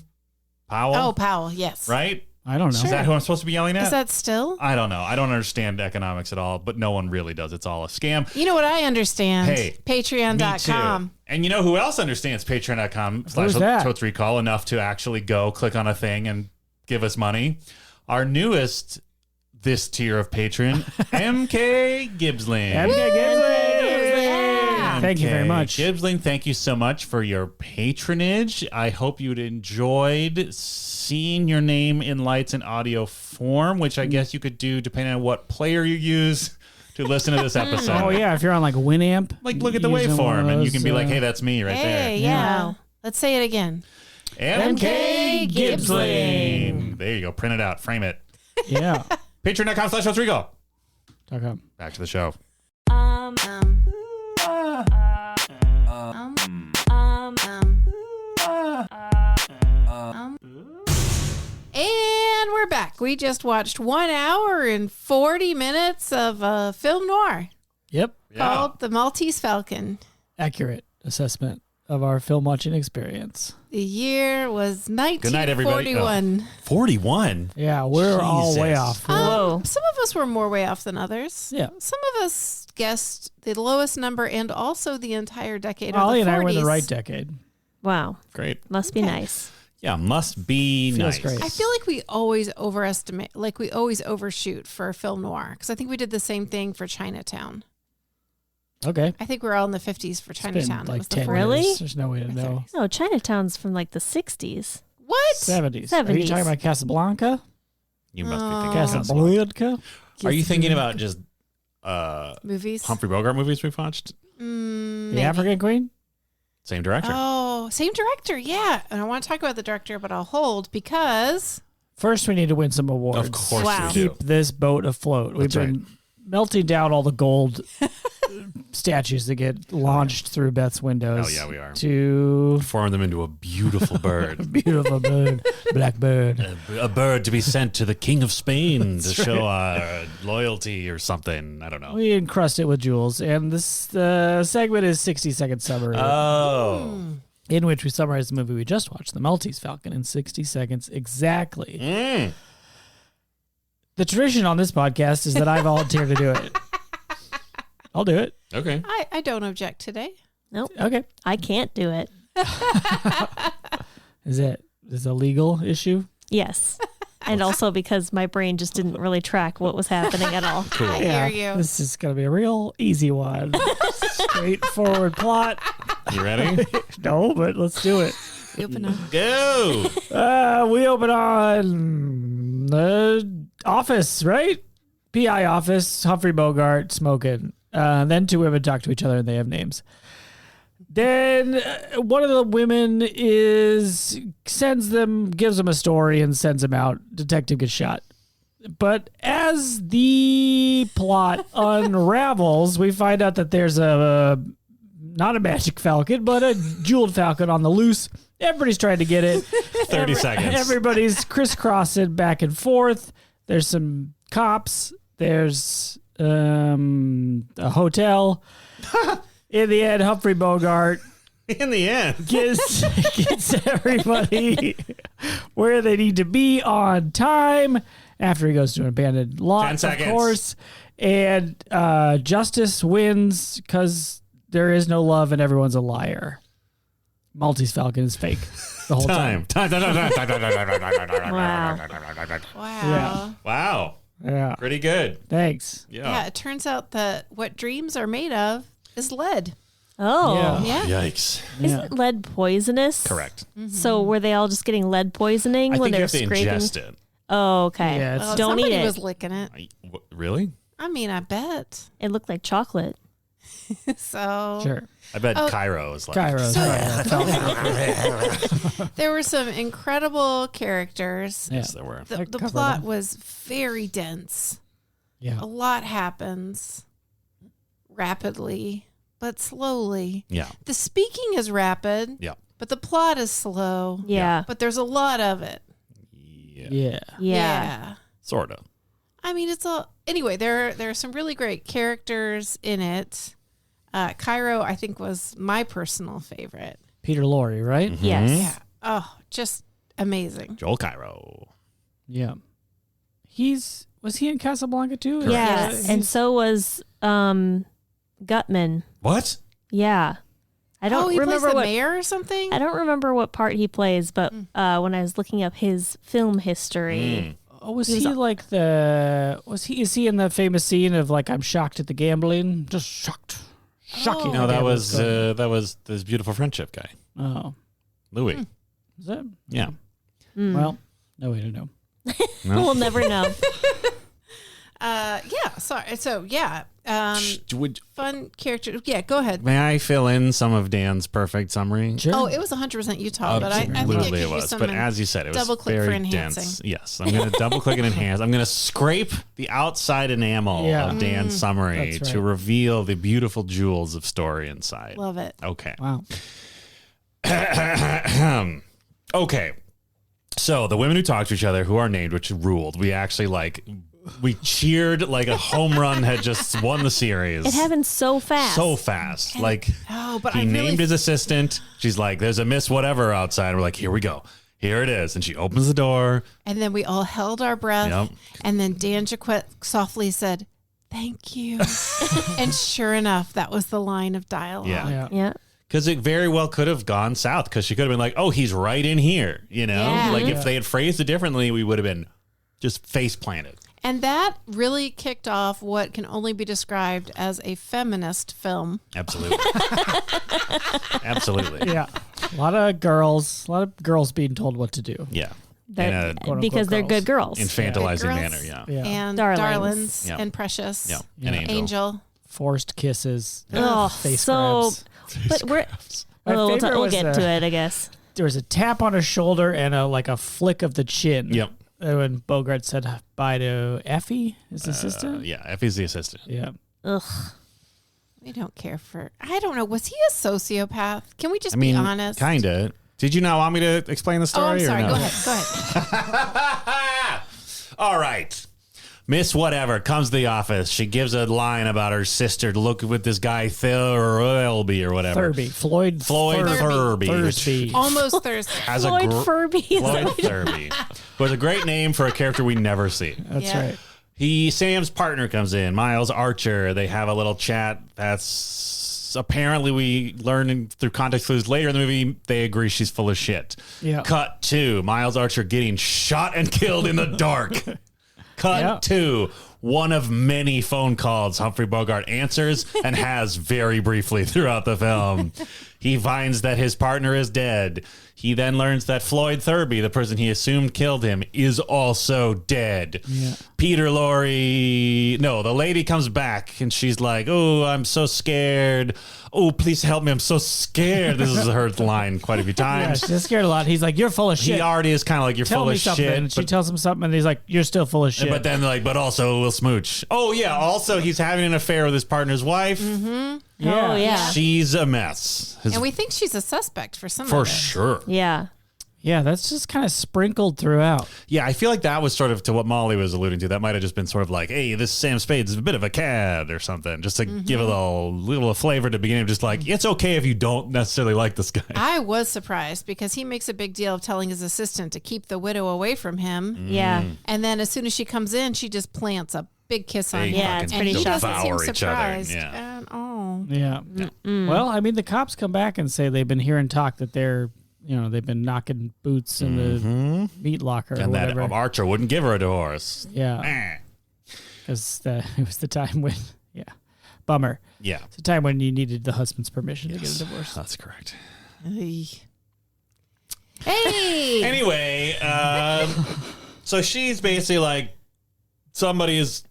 Powell. Oh, Powell, yes. Right? I don't know. Sure. Is that who I'm supposed to be yelling at? Is that still? I don't know. I don't understand economics at all, but no one really does. It's all a scam. You know what I understand? Hey, Patreon.com. Me too. And you know who else understands Patreon.com Who's that? /Totes Recall enough to actually go click on a thing and give us money? Our newest this tier of patron, MK Gibbsling. MK Gibbsling. Yeah. Thank you very much. Gibbsling, thank you so much for your patronage. I hope you'd enjoyed seeing your name in lights and audio form, which I guess you could do depending on what player you use to listen to this episode. Oh, yeah. If you're on like Winamp. Like, look at the using one of waveform, and you those, can be like, hey, that's me right Hey, there. yeah. Wow. Let's say it again. MK Gibbsling. There you go. Print it out. Frame it. Yeah. Patreon.com/Totes Recall. .com. Back to the show. And we're back. We just watched 1 hour and 40 minutes of a film noir Yep. called The Maltese Falcon. Accurate assessment of our film watching experience. The year was Good night, everybody. 1941. 41. Yeah, we're all way Jesus. off. Whoa. Some of us were more way off than others. Yeah. Some of us guessed the lowest number and also the entire decade Ollie of and the 40s. I were in the right decade. Wow. Great. Must be nice. Yeah, must be Feels nice. great. I feel like we always overestimate, like we always overshoot for film noir, because I think we did the same thing for Chinatown. Okay. I think we were all in the 50s for It's been Chinatown. It like was the 10 40s. Really? years. There's no way to know. No, Chinatown's from like the 60s. What? 70s. Are you 70s. talking about Casablanca? You must be thinking of Casablanca? Are you thinking about just Movies? Humphrey Bogart movies we've watched? The Maybe. African Queen? Same director. Oh, same director. Yeah. And I want to talk about the director, but I'll hold because First, we need to win some awards. Of course Wow. we do. Keep this boat afloat. We've That's been melting down all the gold statues that get launched through Beth's windows. Oh, yeah, we are. To Form them into a beautiful bird. beautiful bird, black bird. A bird to be sent to the King of Spain to show our loyalty or something. I don't know. We encrust it with jewels, and this segment is 60-second summary, Oh. in which we summarize the movie we just watched, The Maltese Falcon, in 60 seconds exactly. Mm. The tradition on this podcast is that I volunteer to do it. I'll do it. Okay. I don't object today. Nope. Okay. I can't do it. Is it a legal issue? Yes. And also because my brain just didn't really track what was happening at all. I hear you. This is going to be a real easy one. Straightforward plot. You ready? No, but let's do it. You open up. Go. We open on the office, right? PI office, Humphrey Bogart smoking. Then two women talk to each other and they have names. Then one of the women gives them a story and sends them out. Detective gets shot. But as the plot unravels, we find out that there's not a magic falcon, but a jeweled falcon on the loose. Everybody's trying to get it. 30 seconds. Everybody's crisscrossing back and forth. There's some cops. There's a hotel. In the end, Humphrey Bogart In the end. gets everybody where they need to be on time after he goes to an abandoned 10 lot, of seconds. course. And justice wins because there is no love and everyone's a liar. Maltese Falcon is fake the whole time. Wow. Wow. Wow. Yeah. Pretty good. Thanks. Yeah, it turns out that what dreams are made of is lead. Oh. Yeah. Yeah. Yikes. Isn't lead poisonous? Correct. So were they all just getting lead poisoning I when think they you were have to scraping? ingest it. Oh, okay. Yeah, it's- Well, Don't eat somebody it. was licking it. Really? I mean, I bet. It looked like chocolate. So Sure. I bet Oh. Cairo is like. Kairos. there were some incredible characters. Yeah. Yes, there were. The cover plot them. was very dense. Yeah. A lot happens rapidly, but slowly. Yeah. The speaking is rapid, Yeah. but the plot is slow. Yeah. But there's a lot of it. Yeah. Yeah. Sort of. I mean, it's all anyway. There are some really great characters in it. Cairo, I think, was my personal favorite. Peter Lorre, right? Yes. Yeah. Oh, just amazing. Joel Cairo. Yeah. Was he in Casablanca too? Yeah, and so was Gutman. What? Yeah. I don't he remember plays the what mayor or something? I don't remember what part he plays, but when I was looking up his film history, Oh, is he in the famous scene of like I'm shocked at the gambling? Just shocked. Shocking. No, that was this beautiful friendship guy. Oh. Louis. Is that? Yeah. Well, no way to know. No? we'll never know. Yeah. Sorry. So yeah. Fun character. Yeah. Go ahead. May I fill in some of Dan's perfect summary? Sure. Oh, it was 100% Utah, but I think Absolutely it it was. was. But as you said, it was double click for very enhancing. dense. Yes, I'm going to double click and enhance. I'm going to scrape the outside enamel of Dan's summary That's to right. reveal the beautiful jewels of story inside. Love it. Okay. Wow. Okay. So the women who talk to each other, who are named, which ruled, we actually we cheered like a home run had just won the series. It happened so fast. So fast. Like but he I really named his assistant. She's like, there's a Miss Whatever outside. We're like, here we go. Here it is. And she opens the door. And then we all held our breath. Yep. And then Dan Jaquette softly said, "Thank you." And sure enough, that was the line of dialogue. Yeah. Yeah. Because it very well could have gone south, because she could have been like, oh, he's right in here. You know, Yeah. like if they had phrased it differently, we would have been just face planted. And that really kicked off what can only be described as a feminist film. Absolutely. Absolutely. Yeah. A lot of girls being told what to do. Yeah. They're- In a because they're good girls. infantilizing Good girls. manner. Yeah. Yeah. And Darlings. Yeah. and Precious. Yeah. Yeah. An angel. Angel. Forced kisses. Oh, face so. grabs. But we're. My We'll favorite was get to it, I guess. There was a tap on her shoulder and a flick of the chin. Yep. When Bogart said bye to Effie, his assistant. Yeah. Effie's the assistant. Yeah. Ugh. We don't care for. I don't know. Was he a sociopath? Can we just I mean, be honest? kind of. Did you not want me to explain the Oh, story? I'm sorry. Or no? Go ahead. All right. Miss Whatever comes to the office. She gives a line about her sister to look with this guy Thurby or whatever. Floyd Thurby. Thursby. Almost Thursday. Has Floyd a Furby. Floyd Thurby. Was a great name for a character we never see. That's Yeah. right. Sam's partner comes in, Miles Archer. They have a little chat. That's apparently we learn through context clues later in the movie. They agree she's full of shit. Yeah. Cut to Miles Archer getting shot and killed in the dark. Cut to one of many phone calls Humphrey Bogart answers and has very briefly throughout the film. He finds that his partner is dead. He then learns that Floyd Thurby, the person he assumed killed him, is also dead. Yeah. The lady comes back and she's like, oh, I'm so scared. Oh, please help me. I'm so scared. This is her line quite a few Yeah, times. she's scared a lot. He's like, you're full of shit. He already is kind of like, you're Tell full me of something. shit. And she tells him something, and he's like, you're still full of shit. But then also we'll smooch. Oh yeah. Also he's having an affair with his partner's wife. Oh, yeah. She's a mess. And we think she's a suspect for some For of it. sure. Yeah. Yeah, that's just kind of sprinkled throughout. Yeah, I feel like that was sort of to what Molly was alluding to. That might have just been sort of like, hey, this Sam Spade is a bit of a cad or something, just to give a little flavor to the beginning of just like, it's okay if you don't necessarily like this guy. I was surprised because he makes a big deal of telling his assistant to keep the widow away from him. Yeah. And then as soon as she comes in, she just plants a big kiss on They him. Yeah, it's fucking pretty He shocking. doesn't seem devour each other. surprised Yeah. at all. Yeah. Well, I mean, the cops come back and say they've been hearing talk that they've been knocking boots in the meat locker or And that whatever. Archer wouldn't give her a divorce. Yeah. Eh. Because it was the time when, bummer. Yeah. It's the time when you needed the husband's permission to get a divorce. That's correct. Hey! Anyway, so she's basically like, somebody is,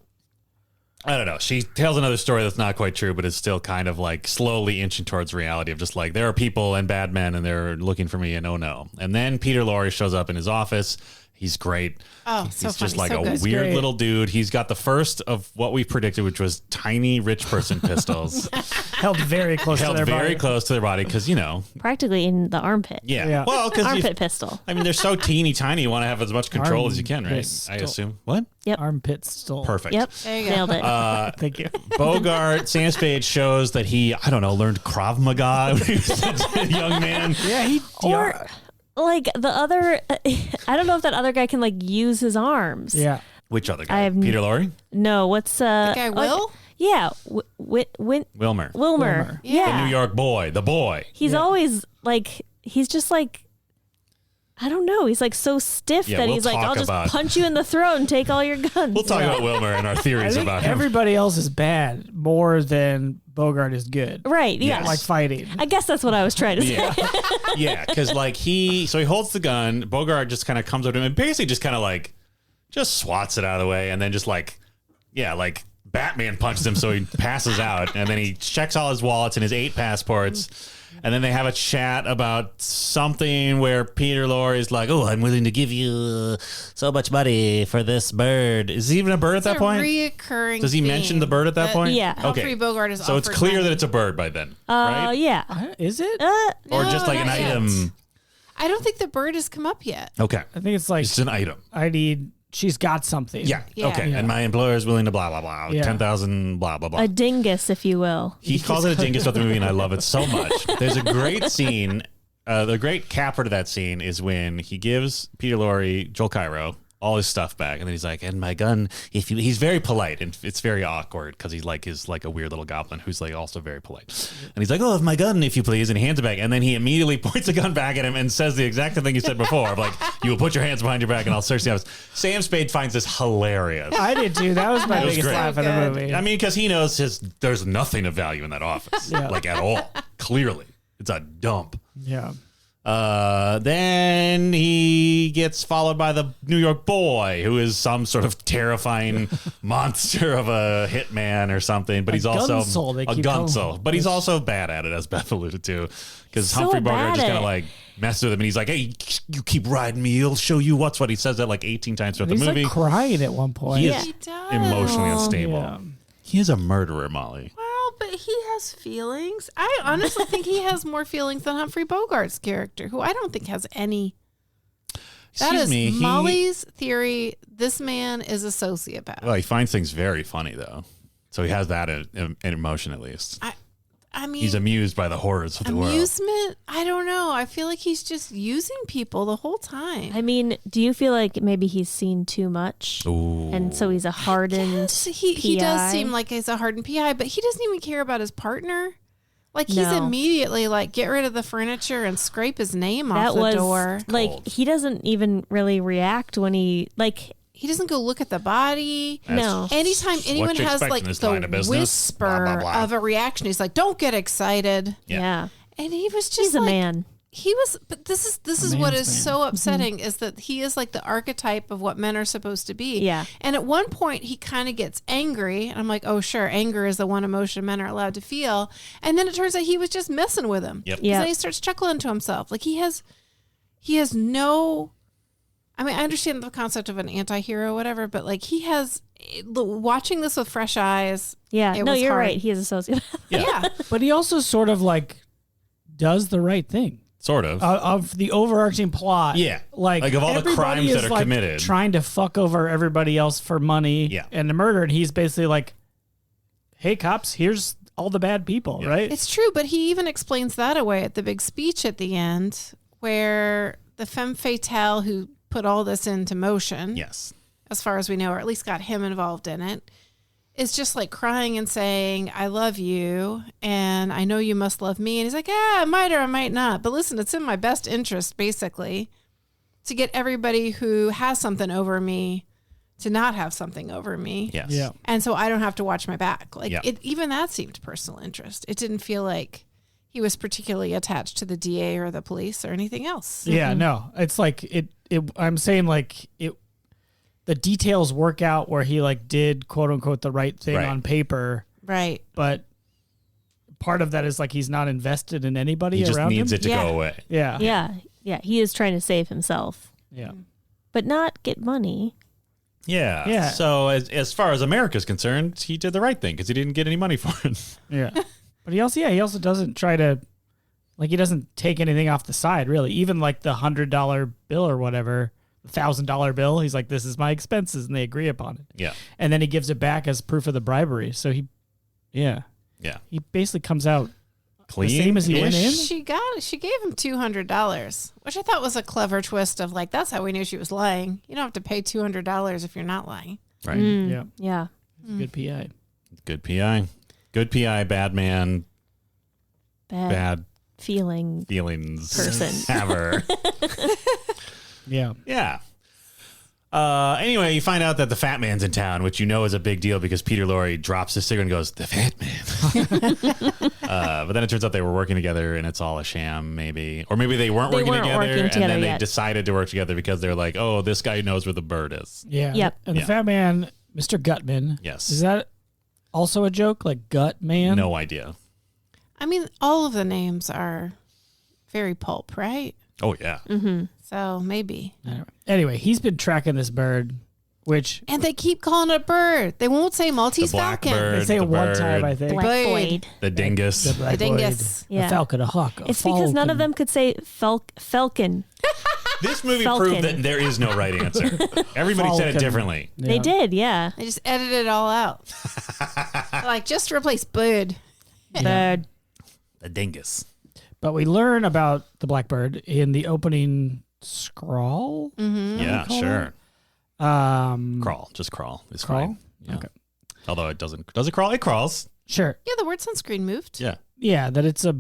I don't know. She tells another story that's not quite true, but is still kind of like slowly inching towards reality of just like, there are people and bad men and they're looking for me and oh no. And then Peter Lorre shows up in his office. He's great. Oh, He's so just funny, like so a good. weird Great. little dude. He's got the first of what we predicted, which was tiny rich person pistols. Held very close to Held their very body. close to their body because, Practically in the armpit. yeah. Yeah. Well, because Armpit pistol. I mean, they're so teeny tiny. You want to have as much control as you can, right? Armpit I still. assume. What? Armpit stole. Perfect. Yep. There you go. Nailed it. Thank you. Bogart, Sam Spade shows that he, I don't know, learned Krav Maga when he was a young man. Yeah, Or like the other, I don't know if that other guy can like use his arms. Yeah. Which other I guy? have Peter Lorre? No, what's The guy Will? Yeah, Wilmer. Wilmer. Yeah. The New York boy. The boy. He's always like, he's just like, I don't know. He's like so stiff Yeah, that we'll he's like, I'll talk just about- punch you in the throat and take all your guns. We'll talk about Wilmer and our I theories think about him. everybody else is bad more than Bogart is good. Right. Yeah. Yes. Like fighting. I guess that's what I was trying to say. Yeah, yeah, because like he holds the gun. Bogart just kind of comes up to him and basically just kind of like just swats it out of the way, and then just like Batman punched him, so he passes out, and then he checks all his wallets and his 8 passports, and then they have a chat about something where Peter Lorre is like, "Oh, I'm willing to give you so much money for this bird." Is he even a bird at that point? Reoccurring. Does he mention the bird at that point? Yeah. Humphrey Bogart is So it's offered clear money. that it's a bird by then, right? Yeah. Is it? Or No, just like an not yet. item. I don't think the bird has come up yet. Okay, I think it's like it's an item. she's got something. Yeah. Yeah. Okay. Yeah. And my employer is willing to blah blah blah. Yeah. 10,000 blah blah blah. A dingus, if you will. He calls it a dingus throughout the movie, and I love it so much. There's a great scene. The great capper to that scene is when he gives Peter Lorre, Joel Cairo, all his stuff back, and then he's like, "And my gun." He's very polite, and it's very awkward because he's like a weird little goblin who's like also very polite. And he's like, "Oh, my gun, if you please," and he hands it back, and then he immediately points a gun back at him and says the exact thing he said before, of like, "You will put your hands behind your back, and I'll search the house." Sam Spade finds this hilarious. I did too. That was my It was biggest great. laugh of the Good. movie. I mean, because he knows there's nothing of value in that office, Yeah. like at all. Clearly, it's a dump. yeah. Then he gets followed by the New York boy, who is some sort of terrifying monster of a hitman or something. But he's also gunsel, they a keep calling gunsel. him. But he's also bad at it, as Beth alluded to, because So Humphrey Bogart bad just at kind of it. like messes with him, and he's like, "Hey, you keep riding me, he'll show you what's what." He says that like 18 times throughout He's the movie. like crying at one point. He Yeah. is He does. emotionally unstable. Yeah. He is a murderer, Molly. Well, but he has feelings. I honestly think he has more feelings than Humphrey Bogart's character, who I don't think has any. That Excuse is me. Molly's theory. This man is a sociopath. Well, he finds things very funny though, so he has that in emotion at least. I mean, He's amused by the horrors of the world. amusement. I don't know. I feel like he's just using people the whole time. I mean, do you feel like maybe he's seen too much? Ooh. And so he's a hardened Yes, he does PI? seem like he's a hardened PI, but he doesn't even care about his partner. Like he's No. immediately like, get rid of the furniture and scrape his name off That the was door. like, Cold. he doesn't even really react when he, like, He doesn't go look at the body. no. Anytime anyone you has expect like in this line the of business? whisper Blah, blah, blah. of a reaction, he's like, "Don't get excited." Yeah. And he was just He's a like, man. He was, but this is what man's is man. so upsetting is that he is like the archetype of what men are supposed to be. Yeah. And at one point, he kind of gets angry, and I'm like, oh sure, anger is the one emotion men are allowed to feel. And then it turns out he was just messing with him. Yep. 'Cause Yep. then he starts chuckling to himself, like he has no. I mean, I understand the concept of an anti-hero, or whatever, but like he has watching this with fresh eyes. Yeah. it No, was you're hard. right. He is a sociopath. Yeah. But he also sort of like does the right thing. Sort of. Of the overarching plot. Yeah. Like Like, of all the everybody crimes that is, are like, committed. trying to fuck over everybody else for money Yeah. and the murder. And he's basically like, hey, cops, here's all the bad people, Yeah. right? It's true, but he even explains that away at the big speech at the end, where the femme fatale who put all this into motion, yes. as far as we know, or at least got him involved in it, is just like crying and saying, "I love you, and I know you must love me." And he's like, "I might or I might not, but listen, it's in my best interest, basically, to get everybody who has something over me to not have something over me." Yes. Yeah. And so I don't have to watch my back. Like Yeah. even that seemed personal interest. It didn't feel like he was particularly attached to the DA or the police or anything else. Yeah, no. It's like I'm saying like the details work out where he like did quote unquote the right thing Right. on paper, Right. but part of that is like he's not invested in anybody He just around needs him. it to Yeah. go away. Yeah. Yeah. Yeah. He is trying to save himself, Yeah. but not get money. Yeah. Yeah. So as far as America's concerned, he did the right thing because he didn't get any money for it. Yeah. But he also doesn't try to like he doesn't take anything off the side really. Even like the $100 bill or whatever, the $1,000 bill, he's like, this is my expenses, and they agree upon it. Yeah. And then he gives it back as proof of the bribery. So he Yeah. basically comes out The same as he went in? She gave him $200, which I thought was a clever twist of like, that's how we knew she was lying. You don't have to pay $200 if you're not lying. Right. Yeah. Yeah. Good PI. Good PI. Good PI, bad man, bad feelings person. Ever. Yeah. Yeah. Anyway, you find out that the fat man's in town, which you know is a big deal because Peter Lorre drops his cigarette and goes, "The fat man." But then it turns out they were working together and it's all a sham, maybe. Or maybe they weren't working together and then they decided to work together because they're like, oh, this guy knows where the bird is. Yeah. Yep. And the fat man, Mr. Gutman. Yes. Is that also a joke? Like Gut Man? No idea. I mean, all of the names are very pulp, right? Oh, yeah. Mm-hmm. So maybe. Anyway, he's been tracking this bird, which... And they keep calling it a bird. They won't say Maltese Falcon. They say it one time, I think. Blackboard. The dingus. The dingus. A falcon, a hawk, It's because none of them could say falcon. This movie Falcon. proved that there is no right answer. Everybody said it differently. Yeah. They did, yeah. They just edited it all out. Like, just replace bird. Bird. The dingus. But we learn about the blackbird in the opening scrawl. Yeah, sure. Crawl. Just crawl. It's Crawl? fine. Yeah. Okay. Although it doesn't. Does it crawl? It crawls. Sure. Yeah, the word sunscreen moved. Yeah. Yeah, that it's a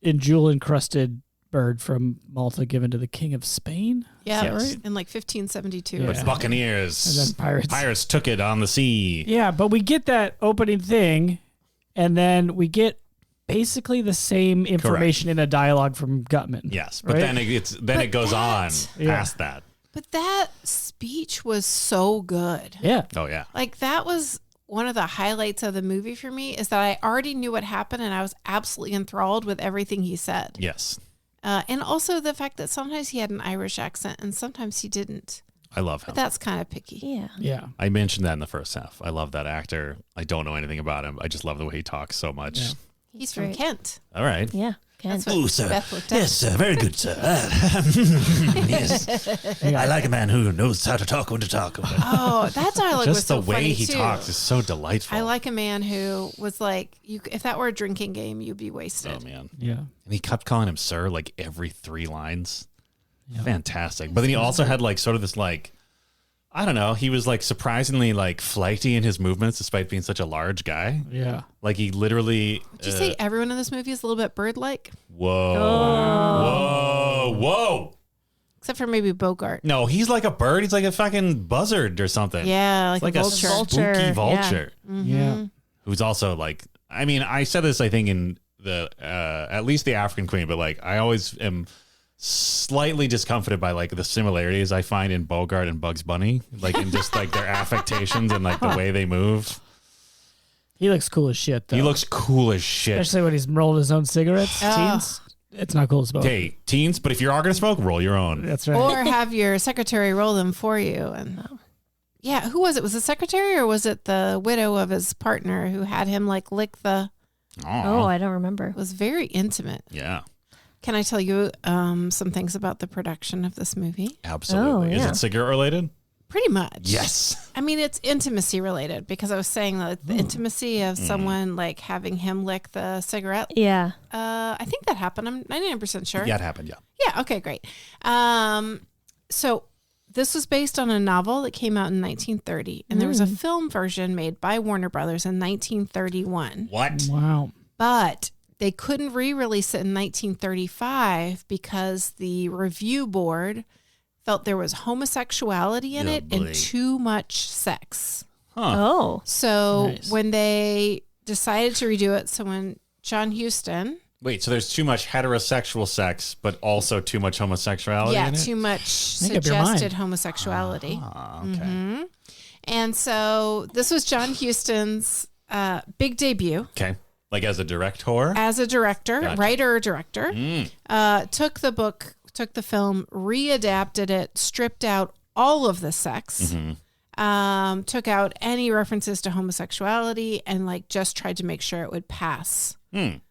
jewel encrusted bird from Malta given to the King of Spain. Yeah, Is that right? in like 1572. Yeah. With buccaneers. And then pirates. Pirates took it on the sea. Yeah, but we get that opening thing, and then we get basically the same information in a dialogue from Gutman. Yes, but right? then it goes on Yeah. past that. But that speech was so good. Yeah. Oh yeah. Like, that was one of the highlights of the movie for me, is that I already knew what happened and I was absolutely enthralled with everything he said. Yes. And also the fact that sometimes he had an Irish accent and sometimes he didn't. I love him. But that's kind of picky. Yeah. Yeah. I mentioned that in the first half. I love that actor. I don't know anything about him. I just love the way he talks so much. Yeah. He's from Great. Kent. All right. Yeah. That's Kent. what sir. Beth looked up. Yes, sir. Very good, sir. Yes. I like a man who knows how to talk when to talk. Oh, that dialogue was Just so the way funny he too. talks is so delightful. I like a man who was like, if that were a drinking game, you'd be wasted. Oh man. Yeah. And he kept calling him sir like every 3 lines. Yeah. Fantastic. But then he also had like sort of this like, I don't know, he was like surprisingly like flighty in his movements despite being such a large guy. Yeah. Like he literally Did you say everyone in this movie is a little bit bird-like? Whoa. Except for maybe Bogart. No, he's like a bird. He's like a fucking buzzard or something. Yeah, It's like like a a vulture. spooky vulture. Yeah. Who's also like, I mean, I said this, I think, in the, at least the African Queen, but like, I always am slightly discomfited by like the similarities I find in Bogart and Bugs Bunny, like in just like their affectations and like the way they move. He looks cool as shit, though. He looks cool as shit. Especially when he's rolling his own cigarettes. Teens. It's not cool to smoke. Hey, teens, but if you are going to smoke, roll your own. That's right. Or have your secretary roll them for you. And yeah, who was it? Was it the secretary or was it the widow of his partner who had him like lick the... Oh, I don't remember. It was very intimate. Yeah, Can I tell you some things about the production of this movie? absolutely. Oh, Is yeah. it cigarette related? Pretty much. Yes. I mean, it's intimacy related because I was saying that the intimacy of someone like having him lick the cigarette. Yeah. I think that happened. I'm 99% sure. Yeah, it happened. Yeah. Yeah. Okay, great. So this was based on a novel that came out in 1930, and there was a film version made by Warner Brothers in 1931. What? Wow. But they couldn't re-release it in 1935 because the review board felt there was homosexuality in Oh, it boy. and too much sex. Huh. Oh. So Nice. when they decided to redo it, so when John Huston, Wait, so there's too much heterosexual sex, but also too much homosexuality in it? too much Make up your mind. suggested homosexuality. Ah, okay. And so this was John Huston's big debut Okay. Like as a director? as a director, Gotcha. writer-director. Mm. Took the film, readapted it, stripped out all of the sex, took out any references to homosexuality, and like just tried to make sure it would pass. I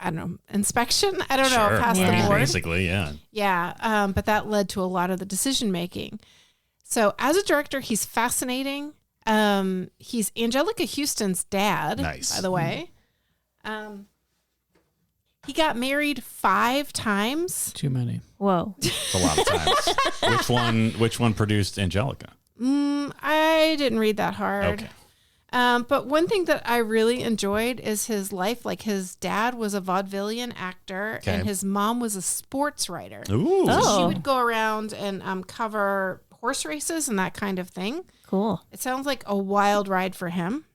don't know, inspection? I don't know, Sure. pass I the mean, board. basically, yeah. Yeah, but that led to a lot of the decision making. So as a director, he's fascinating. He's Angelica Houston's dad, Nice. by the way. He got married 5 times. Too many. Whoa. It's a lot of times. Which one produced Angelica? I didn't read that hard. Okay. But one thing that I really enjoyed is his life. Like his dad was a vaudevillian actor and his mom was a sports writer. Ooh. So she would go around and cover horse races and that kind of thing. Cool. It sounds like a wild ride for him.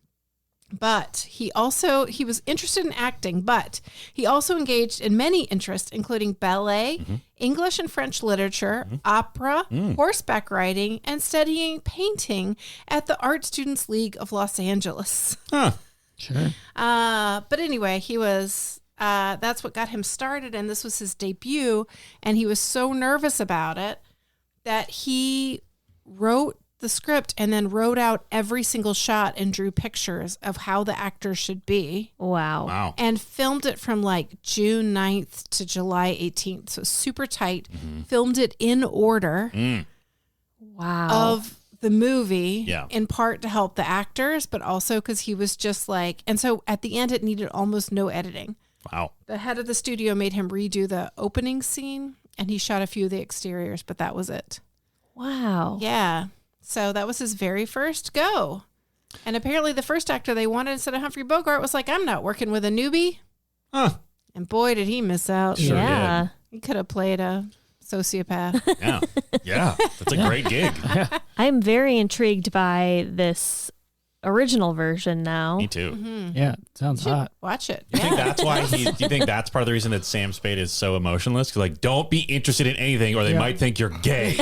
But he was interested in acting, but he also engaged in many interests, including ballet, English and French literature, opera, horseback riding, and studying painting at the Art Students League of Los Angeles. Huh. Sure. But anyway, he was, that's what got him started, and this was his debut, and he was so nervous about it that he wrote the script and then wrote out every single shot and drew pictures of how the actor should be. Wow. And filmed it from like June 9th to July 18th. So super tight. Filmed it in order Wow. of the movie, Yeah. in part to help the actors, but also because he was just like, and so at the end it needed almost no editing. Wow. The head of the studio made him redo the opening scene and he shot a few of the exteriors, but that was it. Wow. Yeah. So that was his very first go. And apparently the first actor they wanted instead of Humphrey Bogart was like, I'm not working with a newbie. Huh. And boy, did he miss out. Sure Yeah. He could have played a sociopath. Yeah. Yeah. That's a great gig. I'm very intrigued by this original version now. Me too. Yeah. Sounds hot. Watch it. Do you think that's why do you think that's part of the reason that Sam Spade is so emotionless? Because like, don't be interested in anything or they might think you're gay.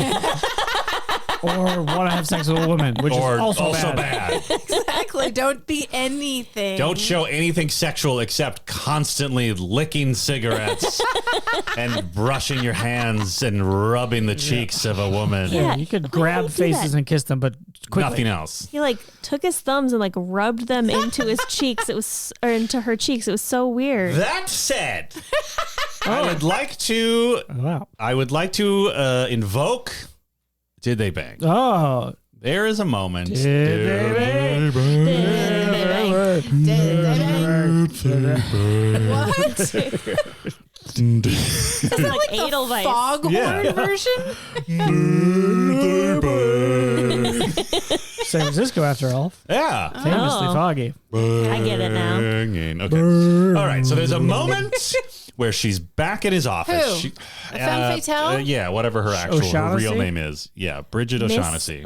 Or want to have sex with a woman, which or is also bad. bad. Exactly. Don't be anything. Don't show anything sexual except constantly licking cigarettes and brushing your hands and rubbing the cheeks of a woman. Yeah. You could Why grab would he do faces that? and kiss them, but quickly. Nothing else. He like took his thumbs and like rubbed them into his cheeks. It was, or into her cheeks. It was so weird. That said, I would like to Wow. invoke Did They Bang? Oh. There is a moment. Did they What? It's like Edelweiss. Foghorn Yeah. version? San Francisco, after all. Yeah. Famously Oh. foggy. I get it now. Banging. Okay. All right. So there's a moment where she's back at his office. Who? A femme fatale? Yeah, whatever her her O'Shaughnessy? real name is. Yeah, Bridget Miss O'Shaughnessy.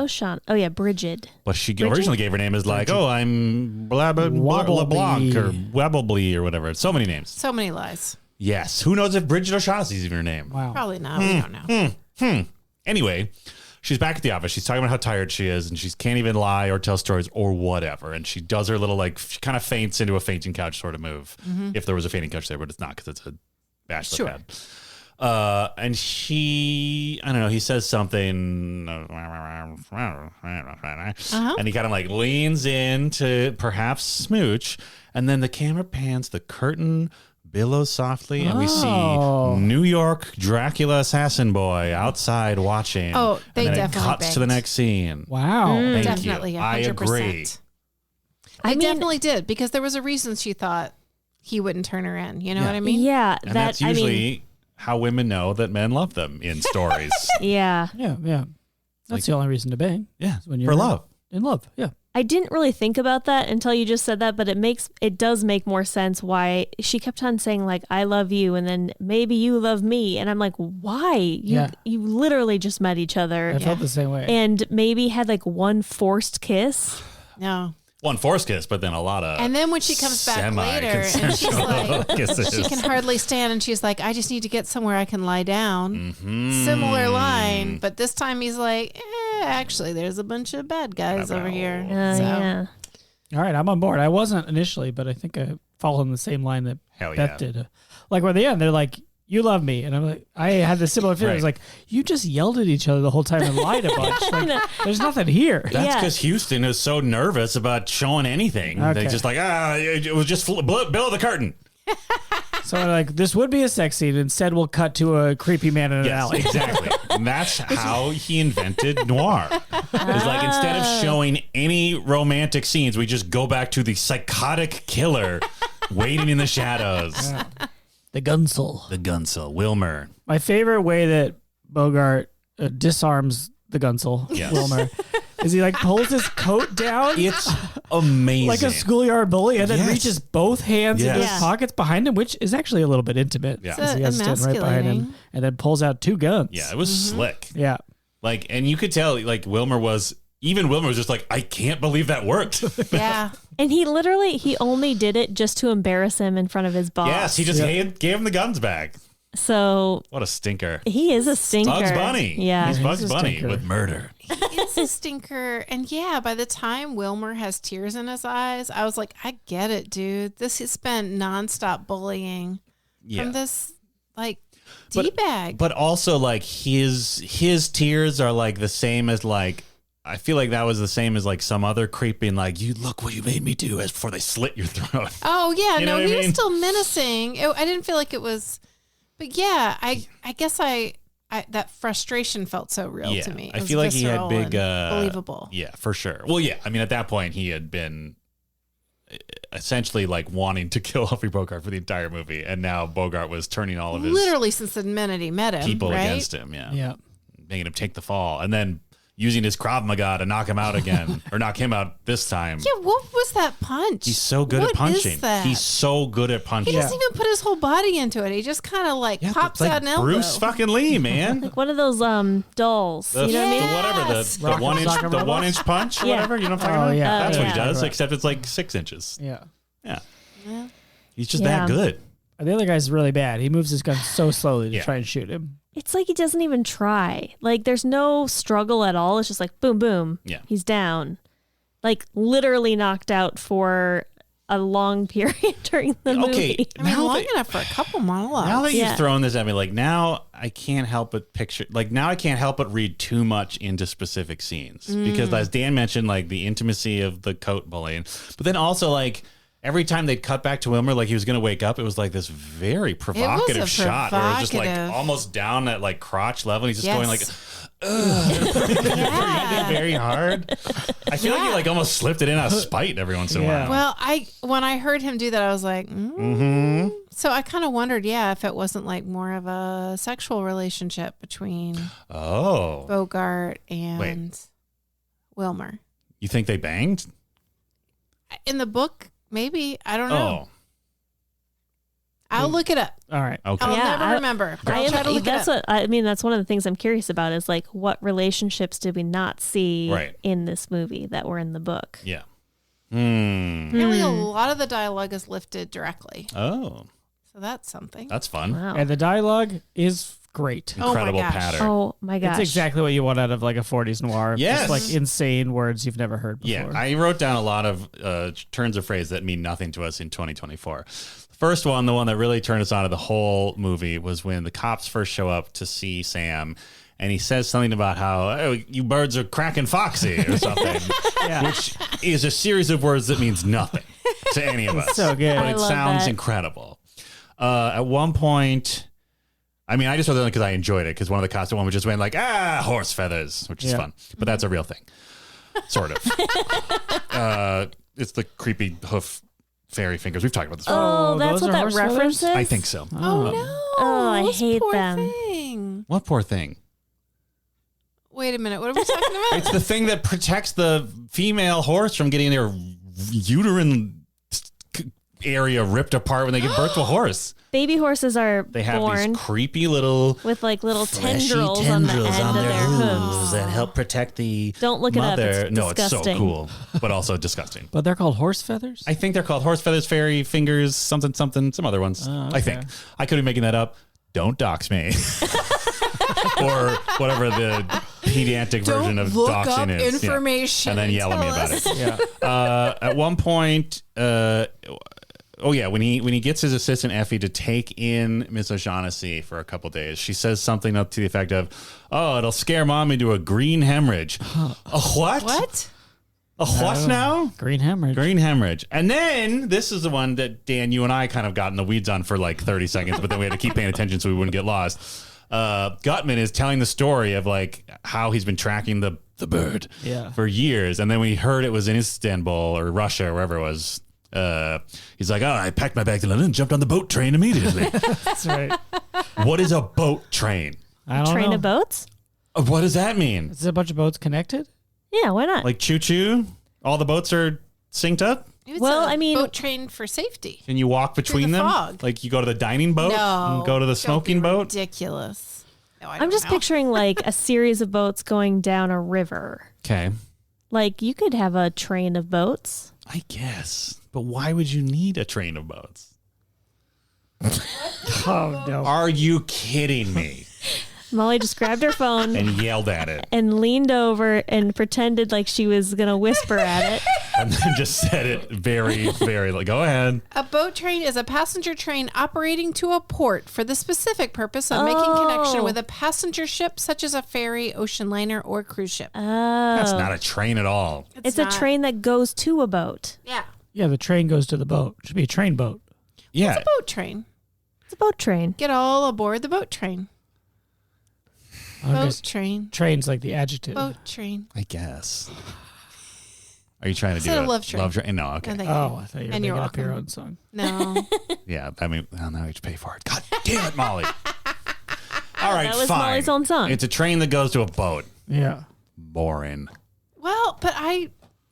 Oh yeah, Bridget. But she Bridget? originally gave her name as like, oh, I'm blah, blah, blah, Wobbleby. LeBlanc or Webbly or whatever. So many names. So many lies. Yes. Who knows if Bridget O'Shaughnessy is even her name? Wow. Probably not. We don't know. Anyway, she's back at the office. She's talking about how tired she is and she can't even lie or tell stories or whatever. And she does her little she kind of faints into a fainting couch sort of move. If there was a fainting couch there, but it's not because it's a bachelor pad. And he says something and he kind of like leans in to perhaps smooch. And then the camera pans, the curtain billows softly, and we see New York Dracula assassin boy outside watching. Oh, they and then definitely it cuts to the banged. next scene. Wow. Thank Definitely. you. 100%. I agree. They definitely did because there was a reason she thought he wouldn't turn her in. You know Yeah. what I mean? Yeah, And that's usually how women know that men love them in stories. yeah. Yeah, yeah. That's the only reason to bang. Yeah, When for you're love. In love, yeah. I didn't really think about that until you just said that, but it does make more sense why she kept on saying like I love you and then maybe you love me, and I'm like, why? You literally just met each other I felt the same way. and maybe had like one forced kiss. No. One forced kiss, but then a lot of And then when she comes back later and she's like, kisses. she can hardly stand and she's like, I just need to get somewhere I can lie down. Similar line. But this time he's like, actually, there's a bunch of bad guys over here. So, Yeah. All right, I'm on board. I wasn't initially, but I think I follow in the same line that Hell Beth yeah. did. Like by the end, they're like, you love me. And I'm like, I had this similar feeling. Right. I was like, you just yelled at each other the whole time and lied a bunch. Like, there's nothing here. That's Yeah. because Houston is so nervous about showing anything. Okay. They just like, it was just below the curtain. So like, this would be a sex scene. Instead, we'll cut to a creepy man in an Yes, alley. exactly. And that's how he invented noir. It's like instead of showing any romantic scenes, we just go back to the psychotic killer waiting in the shadows. The Gunsel. The Gunsel, Wilmer. My favorite way that Bogart disarms the Gunsel, Yes. Wilmer, is he like pulls his coat down It's amazing. like a schoolyard bully and then Yes. reaches both hands into his Yes. pockets behind him, which is actually a little bit intimate. Yeah. Because he has to stand right behind him emasculating. and then pulls out two guns. Yeah, it was slick. Yeah. Like, and you could tell, like, Wilmer was just like, I can't believe that worked. Yeah. And he only did it just to embarrass him in front of his boss. Yes, he just gave him the guns back. So What a stinker. he is a stinker. Bugs Bunny. Yeah. He's he's Bugs a Bunny stinker. with murder. It's a stinker. And yeah, by the time Wilmer has tears in his eyes, I was like, I get it, dude. This has been nonstop bullying Yeah. from this like But- D-bag. But also, like, his tears are like the same as, like, I feel like that was the same as like some other creeping, like, you look what you made me do, as before they slit your throat. Oh yeah, You know no, what I he was mean? still menacing. I didn't feel like it was, but yeah, I guess I that frustration felt so real to me. It I was feel like he had visceral big, and believable. Yeah, for sure. Well, yeah, I mean, at that point, he had been essentially like wanting to kill Humphrey Bogart for the entire movie, and now Bogart was turning all of his Literally since the minute he met him, people right? against him. Yeah, Yeah. making him take the fall, and then using his Krav Maga to knock him out again, or knock him out this time. Yeah, what was that punch? He's so good What at punching. is that? He's so good at He punching. doesn't even put his whole body into it. He just kind of like pops it's like out an elbow. Bruce fucking Lee, man. Like one of those dolls. The, You know what I mean? Yeah. whatever Yes. the 1 inch Rock 'em the robots? 1 inch punch or Yeah. whatever, you know what I'm Oh, talking about? yeah. That's what he yeah. does, Right. except it's like 6 inches. Yeah. Yeah. Yeah. He's just Yeah. that good. The other guy's really bad. He moves his gun so slowly to Yeah. try and shoot him. It's like he doesn't even try. Like there's no struggle at all. It's just like boom, boom. Yeah. He's down. Like literally knocked out for a long period during the movie. Okay, I mean, now long that, enough for a couple monologues. now that Yeah. you've thrown this at me, like now I can't help but picture, like now I can't help but read too much into specific scenes because, as Dan mentioned, like the intimacy of the coat bullying, but then also like every time they'd cut back to Wilmer, like he was going to wake up, it was like this very provocative shot where it was just like provocative- almost down at like crotch level. And he's just going like, Yeah. very hard. I feel like he like almost slipped it in out of spite every once in a Yeah. while. Well, when I heard him do that, I was like, Mm-hmm. So I kind of wondered, if it wasn't like more of a sexual relationship between Oh, Bogart and Wilmer. you think they banged? In the book, maybe. I don't know. Oh, I'll look it up. All right. okay. I'll Yeah, never remember. But I'll try to look that's it up. what I mean. That's one of the things I'm curious about is like what relationships did we not see Right. in this movie that were in the book? Yeah. Apparently, a lot of the dialogue is lifted directly. Oh, So that's something. that's fun. Wow. And the dialogue is great. Oh my Incredible gosh. pattern. Oh my gosh. It's exactly what you want out of like a 40s noir. Yes. Just like insane words you've never heard before. Yeah, I wrote down a lot of turns of phrase that mean nothing to us in 2024. First one, the one that really turned us on to the whole movie, was when the cops first show up to see Sam, and he says something about how, oh, you birds are cracking foxy or something, which is a series of words that means nothing to any of us. so good. But I it love sounds that. incredible. At one point, I mean, I just wrote that because I enjoyed it, because one of the cops at one point just went like, horse feathers, which is Yeah. fun. But that's a real thing. Sort of. It's the creepy hoof fairy fingers. We've talked about this before. Oh, that's those what are that horse reference feathers? is? I think so. Oh, no. Oh, I This hate poor them. thing. What poor thing? Wait a minute. What are we talking about? It's the thing that protects the female horse from getting their uterine area ripped apart when they give birth to a horse. Baby horses are They have born these creepy little with like little fleshy tendrils on the end of their hooves. that help protect the Don't look it up. mother. It's No, it's so disgusting. cool, but also disgusting. But they're called horse feathers? I think they're called horse feathers, fairy fingers, something, some other ones. Oh, I think. I could be making that up. Don't dox me. Or whatever the pedantic version of look doxing up is. Yeah. information And then yell at me tell about us. it. yeah. At one point, when he gets his assistant Effie to take in Miss O'Shaughnessy for a couple days, she says something up to the effect of, "Oh, it'll scare mom into a green hemorrhage." A what? What? A what now? Green hemorrhage. Green hemorrhage. And then this is the one that Dan, you and I kind of got in the weeds on for like 30 seconds, but then we had to keep paying attention so we wouldn't get lost. Gutman is telling the story of like how he's been tracking the bird Yeah. for years. And then we heard it was in Istanbul or Russia or wherever it was. he's like, oh, I packed my bags in London and jumped on the boat train immediately. That's right. What is a boat train? I don't Train know. of boats? What does that mean? Is a bunch of boats connected? Yeah, why not? Like choo-choo? All the boats are synced up? It's Well, a I mean- boat train for safety. Can you walk between the them? fog. Like you go to the dining boat No. and go to the smoking boat? Ridiculous. No, I I'm don't just know. picturing like a series of boats going down a river. Okay. Like you could have a train of boats. I guess. But why would you need a train of boats? Oh, no. Are you kidding me? Molly just grabbed her phone And yelled at it. and leaned over and pretended like she was going to whisper at it. And then just said it very, very like, go ahead. A boat train is a passenger train operating to a port for the specific purpose of making connection with a passenger ship, such as a ferry, ocean liner, or cruise ship. That's not a train at all. It's not. a train that goes to a boat. Yeah. Yeah, the train goes to the boat. It should be a train boat. Yeah. It's a boat train. It's a boat train. Get all aboard the boat train. I Boat guess train. train's like the adjective. Boat train. I guess. Are you trying to do Instead of it? Love Train. No, okay. No, thank you. Oh, I thought you were And making you're up your welcome. own song. No. Yeah, I mean, well, now you have to pay for it. God damn it, Molly. All right, That was fine. Molly's own song. It's a train that goes to a boat. Yeah. Boring. Well, but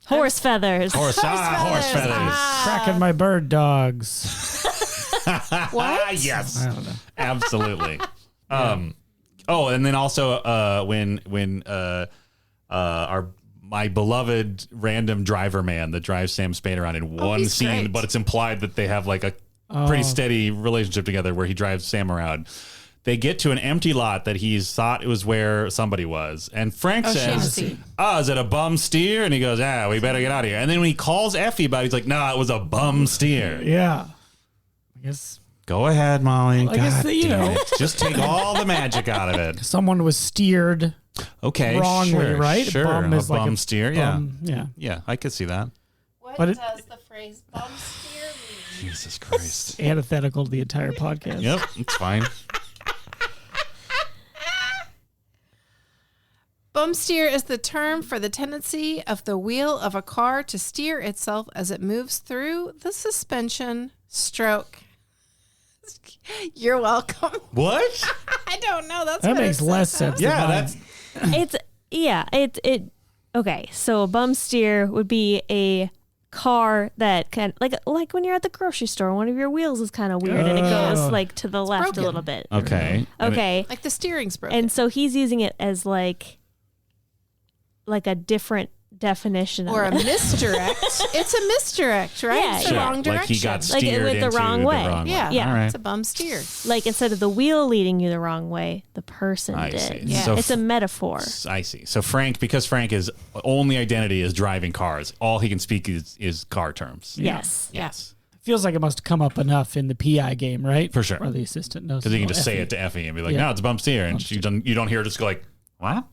Horse feathers. Horse feathers. Cracking my bird dogs. What? Yes. I don't know. Absolutely. Oh, and then also when my beloved random driver man that drives Sam Spade around in one he's scene, great. but it's implied that they have like a pretty steady relationship together where he drives Sam around. They get to an empty lot that he's thought it was where somebody was. And Frank says, Shaughnessy. oh, is it a bum steer? And he goes, we better get out of here. And then when he calls Effie about it, he's like, no, it was a bum steer. Yeah. I guess Go ahead, Molly. I guess God that, you damn know. it. Just take all the magic out of it. someone was steered Okay, wrongly, sure, right? Sure, Bum a is like bum a steer. Yeah, bum, yeah. yeah, I could see that. What But it- does the phrase bum steer mean? Jesus Christ. Antithetical to the entire podcast. Yep, it's fine. Bum steer is the term for the tendency of the wheel of a car to steer itself as it moves through the suspension stroke. You're welcome. What? I don't know. That's That what makes it less says. sense. than Yeah, mine. that's Okay, so a bum steer would be a car that can like when you're at the grocery store, one of your wheels is kind of weird and it goes Oh. like to the left broken. a little bit. okay. And Okay. Like the steering's broken. And so he's using it as like a different definition or a of it. misdirect. It's a misdirect, right? Yeah, It's the Sure, wrong direction. like he got Like, steered with the into wrong way. yeah, Yeah. All right. It's a bum steer. Like instead of the wheel leading you the wrong way, the person I did. see. Yeah. So It's a metaphor. I see. So because Frank's only identity is driving cars, all he can speak is car terms. Yes. Yes. Feels like it must come up enough in the PI game, right? For sure. Or the assistant knows. Because he can Oh, just say Effie. it to Effie and be like, Yeah. no, it's a bum steer. And you don't hear her just go like, what?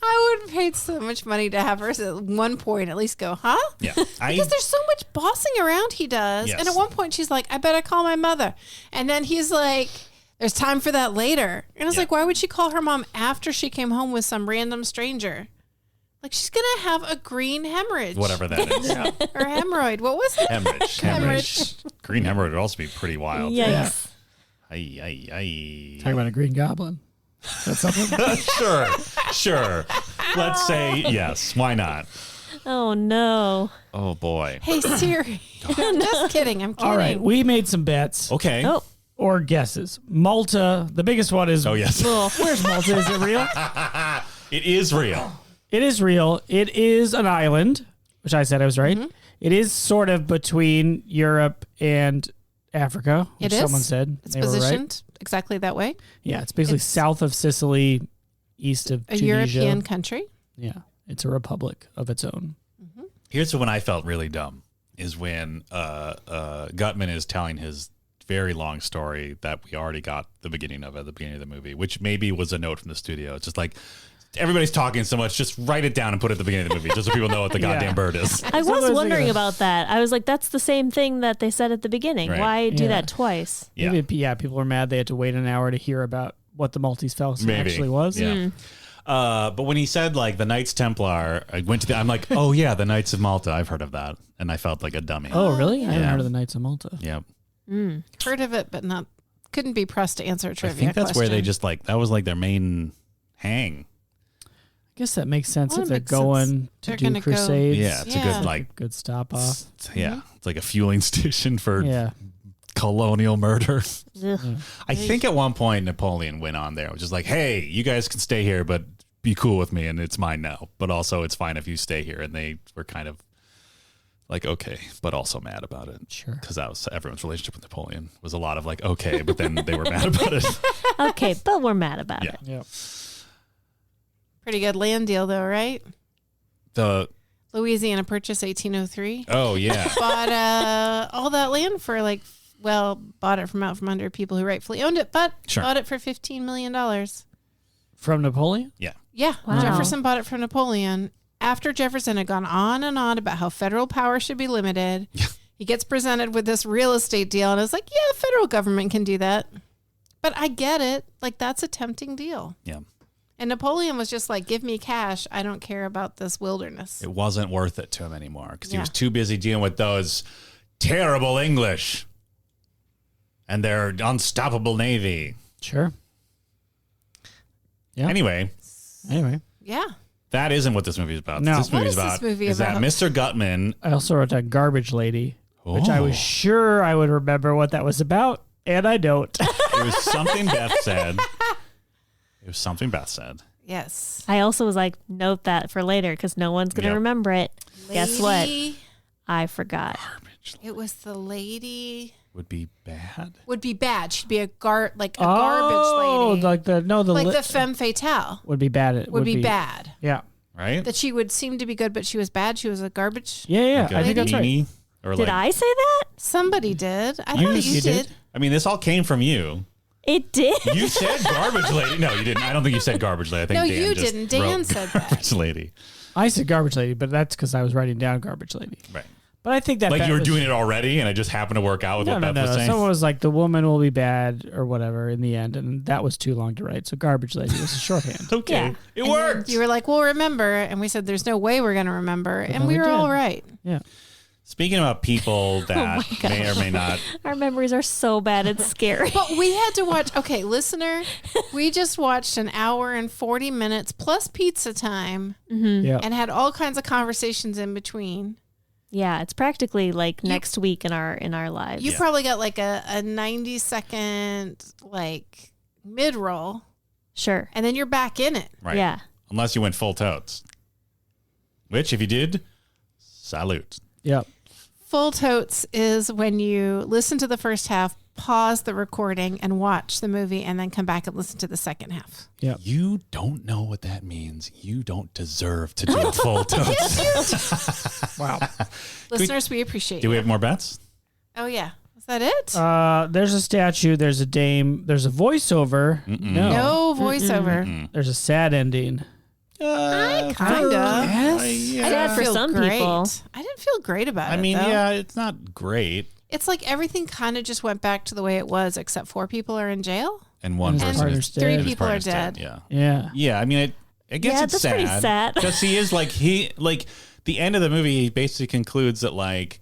I would have paid so much money to have her at one point at least go, huh? Yeah. Because there's so much bossing around he does. Yes. And at one point she's like, I better call my mother. And then he's like, there's time for that later. And I was Yeah. like, why would she call her mom after she came home with some random stranger? Like she's going to have a green hemorrhage. Whatever that is. Or hemorrhoid. What was it? Hemorrhage. Green hemorrhoid would also be pretty wild. Yikes. Talking about a green goblin. That's something. Sure. Let's say yes. Why not? Oh no. Oh boy. Hey, Siri. I'm just kidding. I'm kidding. All right, we made some bets Okay. Oh. or guesses. Malta. The biggest one is. Oh yes. Where's Malta? Is it real? It is real. It is real. It is an island, which I said I was right. Mm-hmm. It is sort of between Europe and Africa, which It is. someone said. It's they were right. positioned exactly that way. Yeah, it's basically It's south of Sicily, east of A Tunisia. European country. Yeah, it's a republic of its own. Here's when I felt really dumb is when Gutman is telling his very long story that we already got the beginning of at the beginning of the movie, which maybe was a note from the studio. It's just like everybody's talking so much, just write it down and put it at the beginning of the movie, just so people know what the Yeah. goddamn bird is. I Some of was those wondering things- about that. I was like, that's the same thing that they said at the beginning. Right. Why do Yeah. that twice? Yeah. Maybe, people were mad they had to wait an hour to hear about what the Maltese Falcon Maybe. actually was. Yeah. But when he said like the Knights Templar, I'm like, oh yeah, the Knights of Malta. I've heard of that, and I felt like a dummy. Oh, really? I haven't Yeah. heard of the Knights of Malta. Yep. Heard of it, but couldn't be pressed to answer a trivia I think that's where they question. just like that was like their main hang. I guess that makes sense Well, if it they're makes sense. going to They're do gonna go- crusades. Yeah, it's a good like Good stop off. it's like a fueling station for Yeah. colonial murder. Ugh. I think at one point Napoleon went on there, which is like, hey, you guys can stay here, but be cool with me, and it's mine now. But also, it's fine if you stay here. And they were kind of like, okay, but also mad about it. Sure. Because that was everyone's relationship with Napoleon was a lot of like, okay, but then they were mad about it. Okay, but we're mad about Yeah. it. Yep. Pretty good land deal, though, right? The Louisiana Purchase, 1803. oh yeah, Bought all that land for bought it from out from under people who rightfully owned it, but Sure. bought it for $15 million. From Napoleon? yeah. Yeah, Wow. Jefferson bought it from Napoleon. After Jefferson had gone on and on about how federal power should be limited, he gets presented with this real estate deal, and it's like, yeah, the federal government can do that. But I get it. Like, that's a tempting deal. Yeah. And Napoleon was just like, give me cash. I don't care about this wilderness. It wasn't worth it to him anymore because he Yeah. was too busy dealing with those terrible English and their unstoppable navy. Sure. Yeah. Anyway, Anyway, Yeah. that isn't what this movie is about. No. This What movie's is this about movie is about? that Mr. Gutman. I also wrote down Garbage Lady, which I Oh. was sure I would remember what that was about, and I don't. It was something Beth said. It was something Beth said. Yes. I also was like, note that for later because no one's going to Yep. remember it. Guess what? Lady- I forgot. It was the lady Would be bad. would be bad. She'd be a garbage lady. like Like the femme fatale would be bad. It would be bad. Yeah. Right? That she would seem to be good, but she was bad. She was a garbage. Yeah. Like a I think that's right. meanie, Or Did I say that? Somebody did. I You- thought you you did. did. I mean, this all came from you. It did. You said garbage lady. No, you didn't. I don't think you said garbage lady. I think No, Dan you just didn't. Dan wrote said that. garbage lady. I said Garbage Lady, but that's because I was writing down Garbage Lady. Right. But I think that Like Beth you were was- doing it already, and it just happened to work out with No, what no, Beth was saying. Someone was like, the woman will be bad or whatever in the end, and that was too long to write. So Garbage Lady was a shorthand. Okay, Yeah. it And worked. You were like, "Well, remember," and we said, "There's no way we're going to remember," and then we we were all did. right. Yeah. Speaking about people that my gosh. may or may not. Our memories are so bad. It's scary. But we had to watch. Okay, listener, we just watched an hour and 40 minutes plus pizza time, Yeah. and had all kinds of conversations in between. Yeah, it's practically like next week in our lives. You probably got like a 90-second like mid roll, Sure. and then you're back in it. Right. Yeah. Unless you went full totes. Which, if you did, salute. Yep. Full totes is when you listen to the first half, pause the recording, and watch the movie, and then come back and listen to the second half. Yep. You don't know what that means. You don't deserve to do a full totes. Wow. Listeners, we appreciate Do you. we have more bets? Oh, yeah. Was that it? There's a statue. There's a dame. There's a voiceover. No voiceover. There's a sad ending. Kind of. Yes. I Sad didn't for feel some great. people. I didn't feel great about I it. mean, though. yeah, it's not great. It's like everything kind of just went back to the way it was, except 4 people are in jail. And one And person partner's is dead. 3 His people are partner's dead. Yeah. Yeah. Yeah, I mean, I guess Yeah, it's that's sad. pretty sad. Because he is like, the end of the movie, he basically concludes that like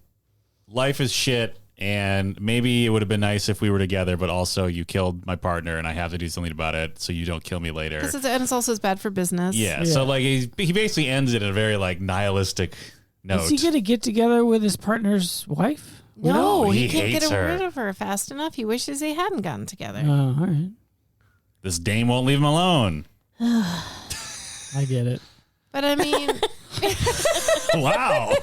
life is shit and maybe it would have been nice if we were together, but also you killed my partner and I have to do something about it so you don't kill me later. And it's also bad for business. Yeah, Yeah. so like he basically ends it in a very like nihilistic note. Is he going to get together with his partner's wife? No, No, he he can't get hates her. rid of her fast enough. He wishes they hadn't gotten together. Oh, all right. This dame won't leave him alone. I get it. But I mean, Wow.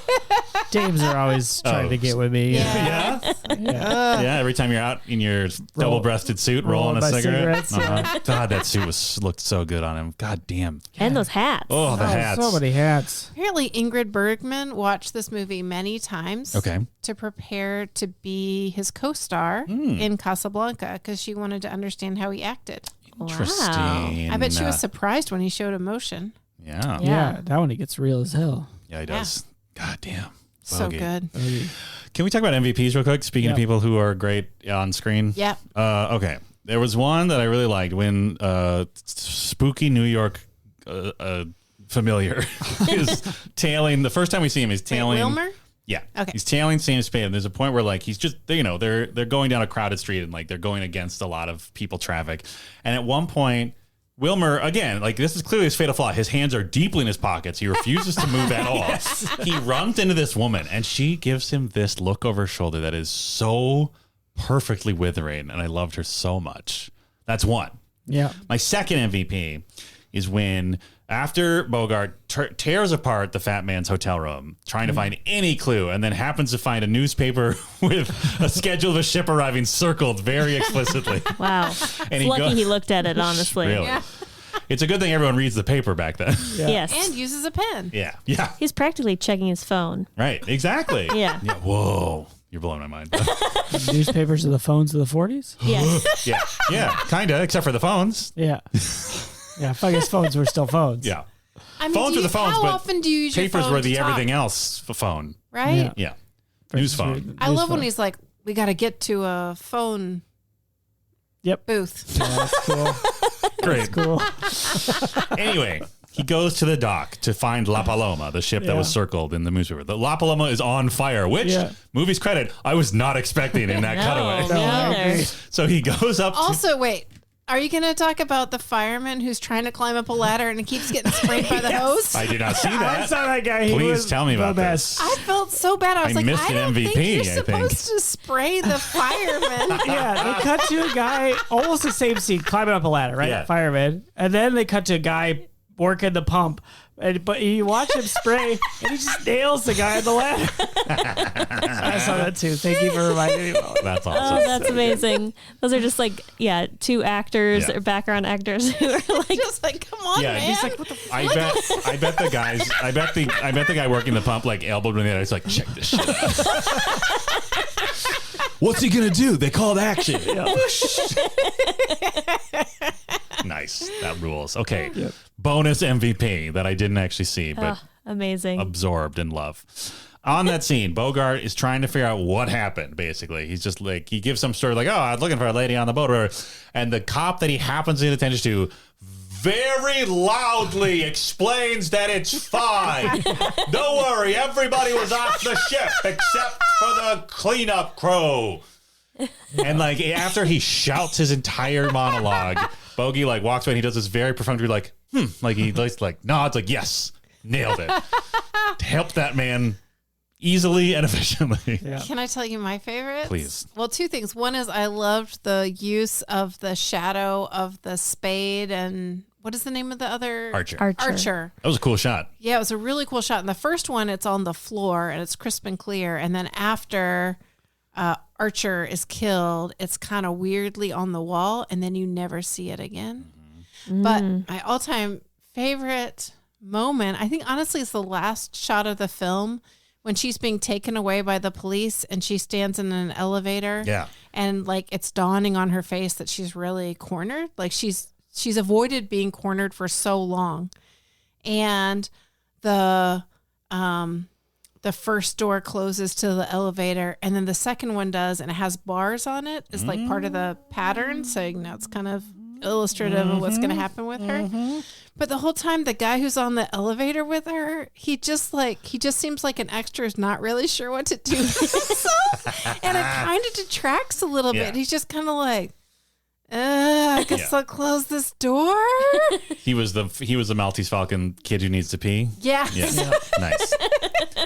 Dames are always trying to get with me. yeah. Yeah. Yeah, every time you're out in your double-breasted suit rolling a my cigarette. cigarettes, God, that suit looked so good on him. God damn. And those hats. Oh, the Oh, hats. so many hats. Apparently, Ingrid Bergman watched this movie many times Okay. to prepare to be his co-star Hmm. in Casablanca because she wanted to understand how he acted. Interesting. I bet she was surprised when he showed emotion. Yeah. Yeah. That one, he gets real as hell. Yeah, he does. God damn. So Bogey. good. Can we talk about MVPs real quick? Speaking of Yep. people who are great on screen. Yep. Okay. There was one that I really liked when spooky New York a familiar. Is tailing. The first time we see him, he's tailing. Wilmer? Yeah. Okay. He's tailing Sam Spade. And there's a point where like he's just, you know, they're going down a crowded street and like they're going against a lot of people traffic. And at one point, Wilmer, again, like this is clearly his fatal flaw. His hands are deeply in his pockets. He refuses to move at all. He runs into this woman and she gives him this look over her shoulder that is so perfectly withering. And I loved her so much. That's one. Yeah. My second MVP is when after Bogart tears apart the fat man's hotel room, trying to find any clue, and then happens to find a newspaper with a schedule of a ship arriving circled very explicitly. Wow. And It's lucky he looked at it, honestly. Really? Yeah. It's a good thing everyone reads the paper back then. Yeah. Yes. And uses a pen. Yeah. Yeah. He's practically checking his phone. Right. Exactly. Yeah. Yeah. Whoa. You're blowing my mind. Newspapers are the phones of the 40s? Yes. Yeah. Yeah. Kind of, except for the phones. Yeah. Yeah, I guess phones were still phones. Yeah. I mean, Phones are the phones, how but often do you use your papers phone were to the talk? everything else phone. Right? Yeah. Yeah. News phone. I love when he's like, we got to get to a phone Yep. booth. Yeah, that's cool. Great. Cool. Anyway, he goes to the dock to find La Paloma, the ship that was circled in the newspaper. The La Paloma is on fire, which, movie's credit, I was not expecting in that cutaway. me either. So he goes up to... Also, wait, are you going to talk about the fireman who's trying to climb up a ladder and he keeps getting sprayed by the hose? I did not see I that. saw that guy. He Please was tell me the about best. this. I felt so bad. I was I like, missed I an don't think MVP, you're I think. supposed to spray the fireman. Yeah, they cut to a guy, almost the same scene, climbing up a ladder, right? Yeah. Fireman. And then they cut to a guy working the pump. But you watch him spray, and he just nails the guy on the ladder. I saw that too. Thank you for reminding me about it. That's Oh, awesome. that's amazing. Those are just like, two actors or background actors who are like, Just like, come on, Yeah, man. he's like, what the I bet the guys, I bet the guy working the pump like elbowed him in the head. He's like, check this shit out. What's he gonna do? They called action. Nice. That rules. Okay. Yep. Bonus MVP that I didn't actually see, but amazing. absorbed in love. On that scene, Bogart is trying to figure out what happened, basically. He's just like, he gives some story like, oh, I was looking for a lady on the boat. Or, and the cop that he happens to pay attention to very loudly explains that it's fine. Don't worry, everybody was off the ship except for the cleanup crew. And like after he shouts his entire monologue, Bogey like walks away and he does this very perfunctory like, like he like nods like, yes, nailed it. Helped that man easily and efficiently. Yeah. Can I tell you my favorite? Please. Well, two things. One is I loved the use of the shadow of the spade and what is the name of the other? Archer. Archer. That was a cool shot. Yeah, it was a really cool shot. And the first one, it's on the floor and it's crisp and clear. And then after Archer is killed, it's kind of weirdly on the wall and then you never see it again. Mm-hmm. But my all-time favorite moment, I think honestly it's the last shot of the film when she's being taken away by the police and she stands in an elevator. Yeah. And like it's dawning on her face that she's really cornered. Like she's avoided being cornered for so long. And the first door closes to the elevator and then the second one does and it has bars on it. It's like part of the pattern. So you know it's kind of illustrative of what's going to happen with her. But the whole time the guy who's on the elevator with her, he just seems like an extra who's not really sure what to do with himself. And it kind of detracts a little bit. He's just kind of like, I guess I'll close this door. He was the Maltese Falcon kid who needs to pee. Yeah. Nice.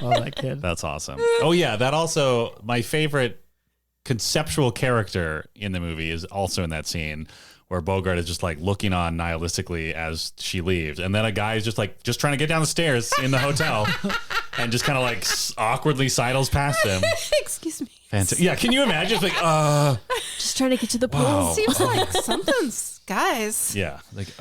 Love that kid. That's awesome. Oh yeah, that also my favorite conceptual character in the movie is also in that scene where Bogart is just like looking on nihilistically as she leaves, and then a guy is just trying to get down the stairs in the hotel, and just kind of like awkwardly sidles past him. Excuse me. Yeah, can you imagine? It's like, Just trying to get to the pool. wow. Seems like something's, guys. Yeah, like,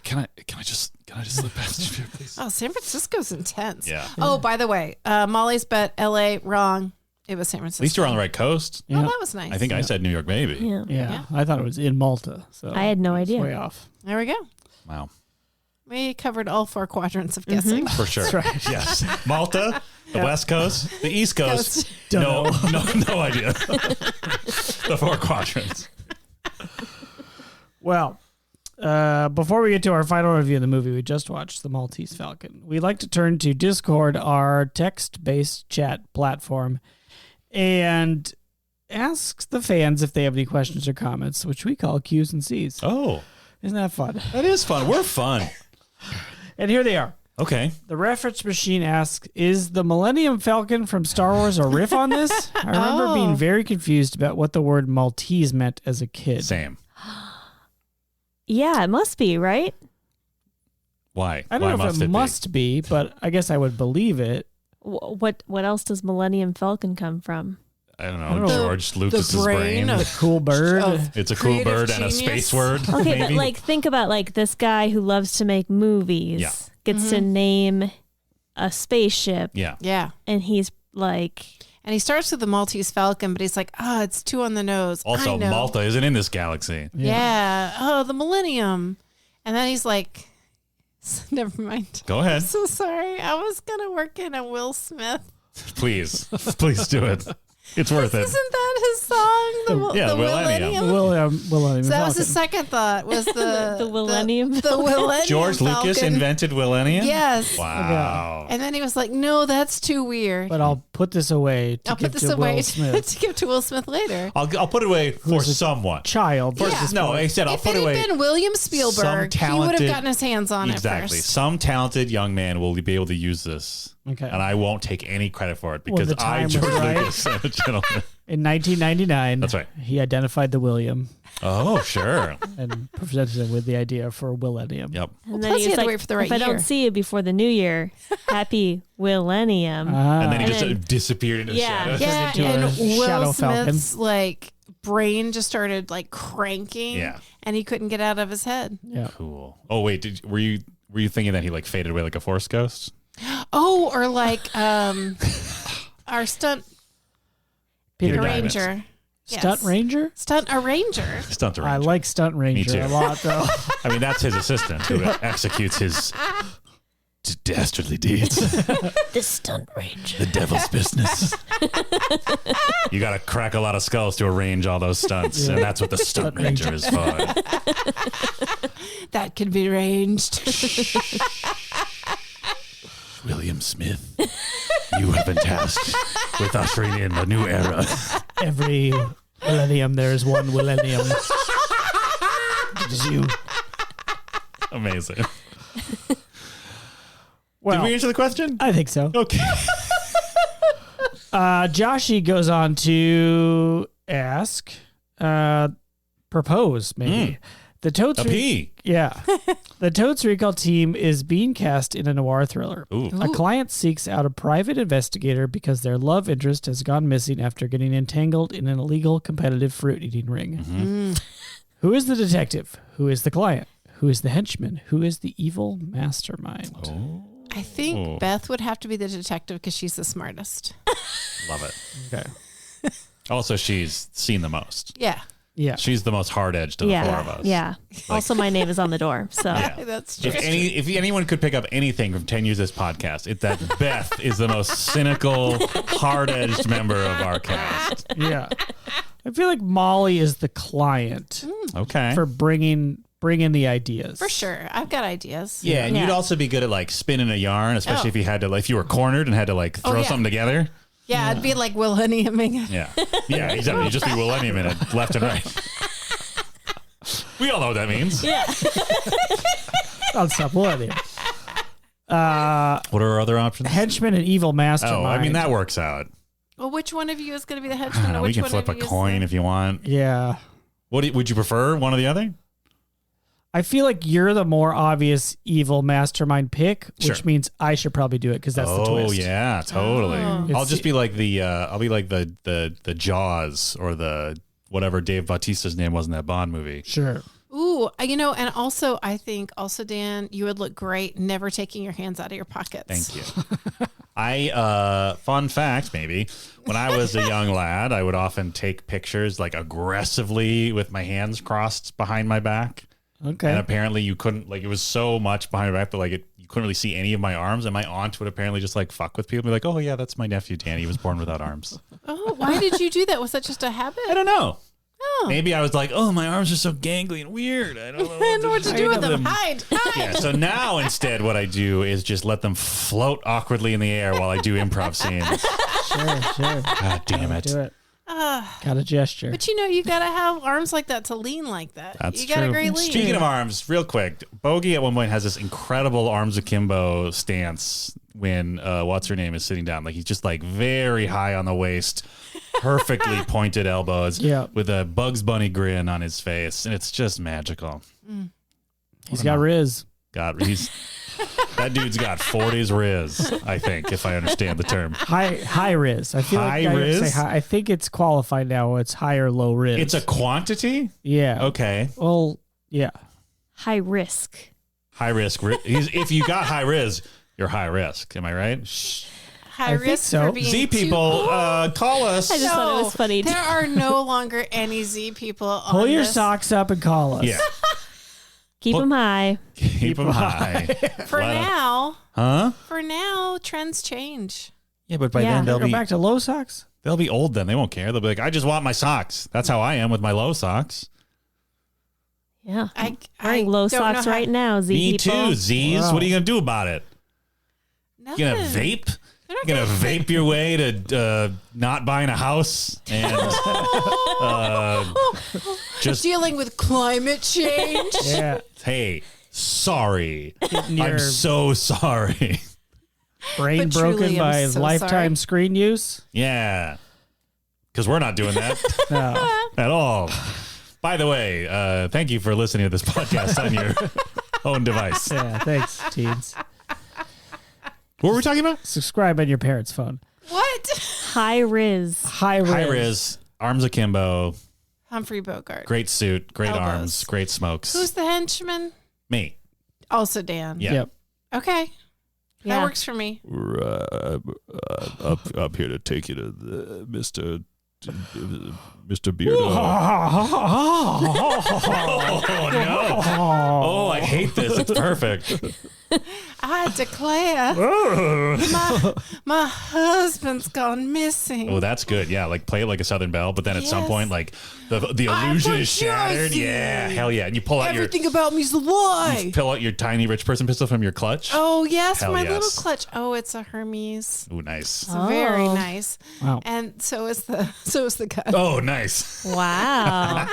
can I just slip past you, please? Oh, San Francisco's intense. Yeah. Oh, by the way, Molly's bet L.A. wrong. It was San Francisco. At least you're on the right coast. Oh, that was nice. I think I said New York, maybe. Yeah. Yeah, I thought it was in Malta. So I had no it's idea. Way off. There we go. Wow. We covered all 4 quadrants of guessing. For sure. That's right. Yes. Malta, the West Coast, the East Coast. No idea. The 4 quadrants. Well, Before we get to our final review of the movie we just watched, The Maltese Falcon, we'd like to turn to Discord, our text-based chat platform, and ask the fans if they have any questions or comments, which we call Q's and C's. Oh. Isn't that fun? That is fun. We're fun. And here they are. Okay. The reference machine asks, is the Millennium Falcon from Star Wars a riff on this? I remember being very confused about what the word Maltese meant as a kid. Same. Yeah, it must be, right? Why? I don't know if it be? must be, but I guess I would believe it. What else does Millennium Falcon come from? I don't know. George Lucas's brain brain. of- A cool bird. It's a cool creative bird and a genius. space word. Okay, maybe? but like think about like this guy who loves to make movies Yeah. gets to name a spaceship Yeah. Yeah. and he's like And he starts with the Maltese Falcon, but he's like, it's too on the nose. Also, I know. Malta isn't in this galaxy. Yeah. Oh, the Millennium. And then he's like, never mind. Go ahead. So sorry. I was going to work in a Will Smith. Please. Please do it. It's worth it. Isn't that his song? The Millennium. Millennium So that was Falcon. his second thought. Was the The Millennium The Millennium George Lucas Falcon. invented Millennium? Yes. Wow. And then he was like, "No, that's too weird. But I'll put this away to I'll give put this to away Will to Smith. give to Will Smith later." I'll put it away for Who's a someone. Child. Yeah. versus No, boy. I said I'll If put it away. had been William some Spielberg, he would talented- have gotten his hands on Exactly. it first. Some talented young man will be able to use this. Okay. And I won't take any credit for it Well, because the I, time was George right. Lucas, am a gentleman. In 1999, That's right. he identified the William Oh, sure. and presented him with the idea for Millennium. Yep. and plus he he's had to like, wait for the right if I year. don't see you before the new year, happy Millennium. And then he And just then- disappeared into the Yeah. shadows. Yeah, into and a Shadow Will Falcon. Smith's like brain just started like cranking. Yeah. And he couldn't get out of his head. Yeah. Cool. Oh, wait. Were you thinking that he like faded away like a Force ghost? Oh, or like our stunt Peter Diamond. arranger. Stunt Yes. Ranger? Stunt arranger. Stunt I arranger. like Stunt Ranger too. a lot, though. I mean, that's his assistant who executes his dastardly deeds. The Stunt Ranger. The devil's business. You got to crack a lot of skulls to arrange all those stunts, and that's what the stunt ranger is for. That could be arranged. William Smith, you have been tasked with ushering in a new era. Every millennium, there is one millennium. It is you. Amazing. Well, Did we answer the question? I think so. Okay. Joshy goes on to ask, propose, maybe. The Totes A P. Yeah. The Totes Recall team is being cast in a noir thriller. Ooh. A client seeks out a private investigator because their love interest has gone missing after getting entangled in an illegal competitive fruit-eating ring. Who is the detective? Who is the client? Who is the henchman? Who is the evil mastermind? Oh, I think Beth would have to be the detective because she's the smartest. love it. Okay. Also, she's seen the most. Yeah. Yeah. She's the most hard-edged of the four of Yeah, us. yeah. Also, my name is on the door, so Yeah. That's true. If anyone could pick up anything from 10 years of this podcast, it's that Beth is the most cynical, hard-edged member of our cast. Yeah. I feel like Molly is the client Okay. for bringing the ideas. For sure. I've got ideas. Yeah, and Yeah. you'd also be good at like spinning a yarn, especially if you had to, like, if you were cornered and had to like throw yeah. something together. Yeah, I'd be like millenniuming it. Yeah, yeah, exactly. You just be millennium in it, left and right. We all know what that means. yeah. I'll stop millennium. What are our other options? Henchman and evil mastermind. Oh, I mean that works out. Well, which one of you is going to be the I henchman? don't know. or We which can one flip of a you is coin the- if you want. Yeah. Would you prefer one or the other? I feel like you're the more obvious evil mastermind pick, which Sure. means I should probably do it because that's the Oh twist. yeah, totally. Oh. I'll just be like I'll be like the Jaws or the whatever Dave Bautista's name was in that Bond movie. Sure. Ooh, and also I think also Dan, you would look great never taking your hands out of your pockets. Thank you. Fun fact, maybe when I was a young lad, I would often take pictures like aggressively with my hands crossed behind my back. Okay. And apparently you couldn't, like, it was so much behind my back, but like you couldn't really see any of my arms. And my aunt would apparently just like fuck with people, be like, "Oh yeah, that's my nephew Danny. He was born without arms." Oh, why did you do that? Was that just a habit? I don't know. Oh. Maybe I was like, oh, my arms are so gangly and weird. I don't know what to do with them. Hide. Yeah, so now instead what I do is just let them float awkwardly in the air while I do improv scenes. Sure. God damn it. Do it. Got a gesture. But you got to have arms like that to lean like that. That's you got a true. great lean. Speaking of arms, real quick, Bogey at one point has this incredible arms akimbo stance when what's her name is sitting down. Like he's just like very high on the waist, perfectly pointed elbows, with a Bugs Bunny grin on his face, and it's just magical. He's got Riz. That dude's got 40s Riz, I think, if I understand the term. High Riz. I feel high like Riz? I say high. I think it's qualified now. It's high or low Riz. It's a quantity? Yeah. Okay. Well, yeah. High risk. High risk. If you got high Riz, you're high risk. Am I right? High I risk think so. for being Z people, call us. I just thought it was funny. There are no longer any Z people on Pull your this. socks up and call us. Yeah. Keep them high. Keep them high. For now. Huh? For now, trends change. Yeah, but by Yeah. then Go back to low socks. they'll be old then. They won't care. They'll be like, I just want my socks. That's how I am with my low socks. Yeah. I Wearing low don't know socks how- right now, Z Me people. too, Z's. Wow. What are you going to do about it? Nothing. You going to vape? They're not You going to vape your way to not buying a house and just, dealing with climate change. Yeah. hey, sorry. Your I'm so sorry. brain But truly, broken I'm by so lifetime screen use. Yeah. Because we're not doing that No. at all. By the way, thank you for listening to this podcast on your own device. Yeah. Thanks, teens. What were we talking about? Subscribe on your parents' phone. What? High riz. High Riz. High Riz, arms akimbo, Humphrey Bogart. great suit, great Elbows. arms, great smokes. Who's the henchman? Me? Also Dan. Yeah. Yep. Okay. Yeah. That works for me. We're up here to take you to the Mr. Beardo. Oh no! Oh, I hate this. It's perfect. I declare my husband's gone missing. Oh, that's good. Yeah, like play it like a Southern Belle, but then at some Yes. point, like the I illusion is forgive shattered. you. Yeah, hell yeah! And you pull out Everything about me's a lie. pull out your tiny rich person pistol from your clutch. Oh, yes, Hell my yes. little clutch. Oh, it's a Hermes. Ooh, nice. It's very Oh. nice. Wow. And so is the gun. Oh, nice. Wow.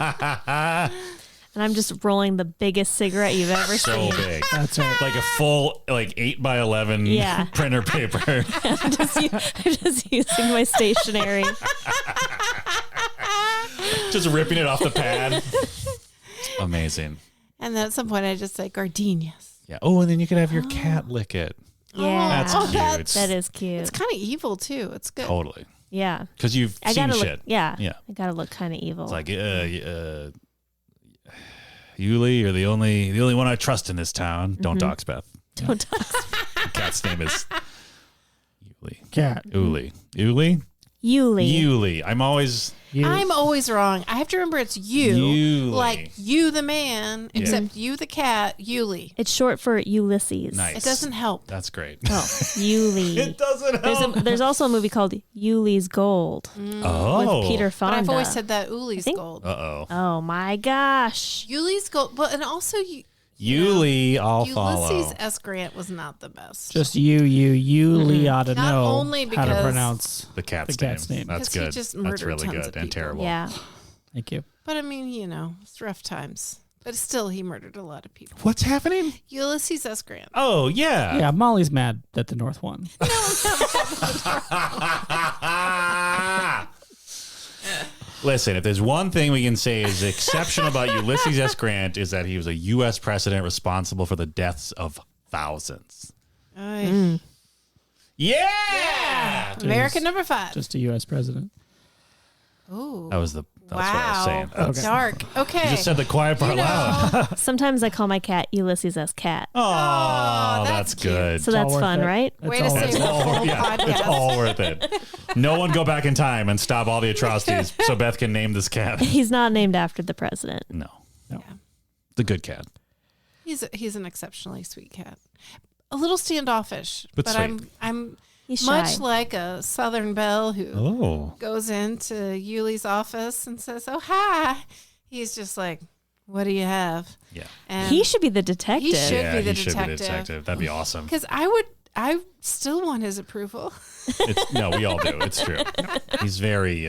And I'm just rolling the biggest cigarette you've ever So seen. big. That's right. Like a full 8x11 Yeah. printer paper. I'm just using my stationery. Just ripping it off the pad. Amazing. And then at some point I just say gardenias. Yeah. Oh, and then you could have your cat lick it. Yeah. That's Oh, cute. That is cute. It's kind of evil too. It's good. Totally. Yeah. Because you've I seen gotta shit. look. Yeah. Yeah. I gotta look kind of evil. It's like, Yuli, you're the only one I trust in this town. Don't dox Beth. Don't talk. The cat's name is Yuli. Cat. Uli. Uli? Yuli. Yuli. I'm always I'm always wrong. I have to remember it's you. Yuli. Like you the man, Yeah. except you the cat, Yuli. It's short for Ulysses. nice. It doesn't help. That's great. Oh, Yuli. It doesn't help. There's also a movie called Yuli's Gold Oh. with Peter But Fonda. I've always said that Uli's think- gold. Uh-oh. Oh my gosh. Yuli's gold. But and also Yuli, I'll follow. Ulysses S. Grant was not the best. Just you ought to Not know only how to because- pronounce The cat's, the cat's name. That's Because he good. just That's murdered really tons good of and people. terrible. Yeah. Thank you. But I mean, it's rough times. But still, he murdered a lot of people. What's happening? Ulysses S. Grant. Oh, yeah. Yeah, Molly's mad that the North won. Listen, if there's one thing we can say is exceptional about Ulysses S. Grant is that he was a U.S. president responsible for the deaths of thousands. Ay. Yeah! American number 5. Just a U.S. president. Ooh. That's what I was Wow. saying. Okay. Dark. Okay. You just said the quiet part loud. Sometimes I call my cat Ulysses S. Cat. Oh, that's cute. good. So that's all worth fun, it. right? That's Way to all save worth the it. whole Yeah, podcast. it's all worth it. No one go back in time and stop all the atrocities so Beth can name this cat. He's not named after the president. No. No. The good cat. He's an exceptionally sweet cat. A little standoffish, But but sweet. I'm He's shy. Much like a Southern belle who Oh. goes into Yuli's office and says, "Oh, hi." He's just like, "What do you have?" Yeah. And He should be the detective. He should Yeah, be the he should be the detective. detective. That'd be awesome. Because I still want his approval. No, we all do. It's true. He's very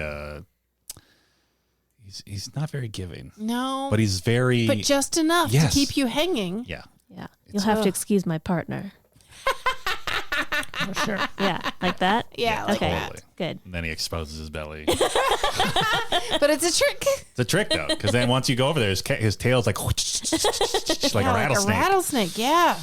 he's not very giving. No. But he's very But just enough Yes. to keep you hanging. Yeah. Yeah. You'll have to Ugh. excuse my partner. For sure. Yeah. Like that? Yeah, like Okay. that. Totally. Good. And then he exposes his belly. But it's a trick. It's a trick though, because then once you go over there, his tail's like like a Yeah, rattlesnake. Like a rattlesnake, yeah.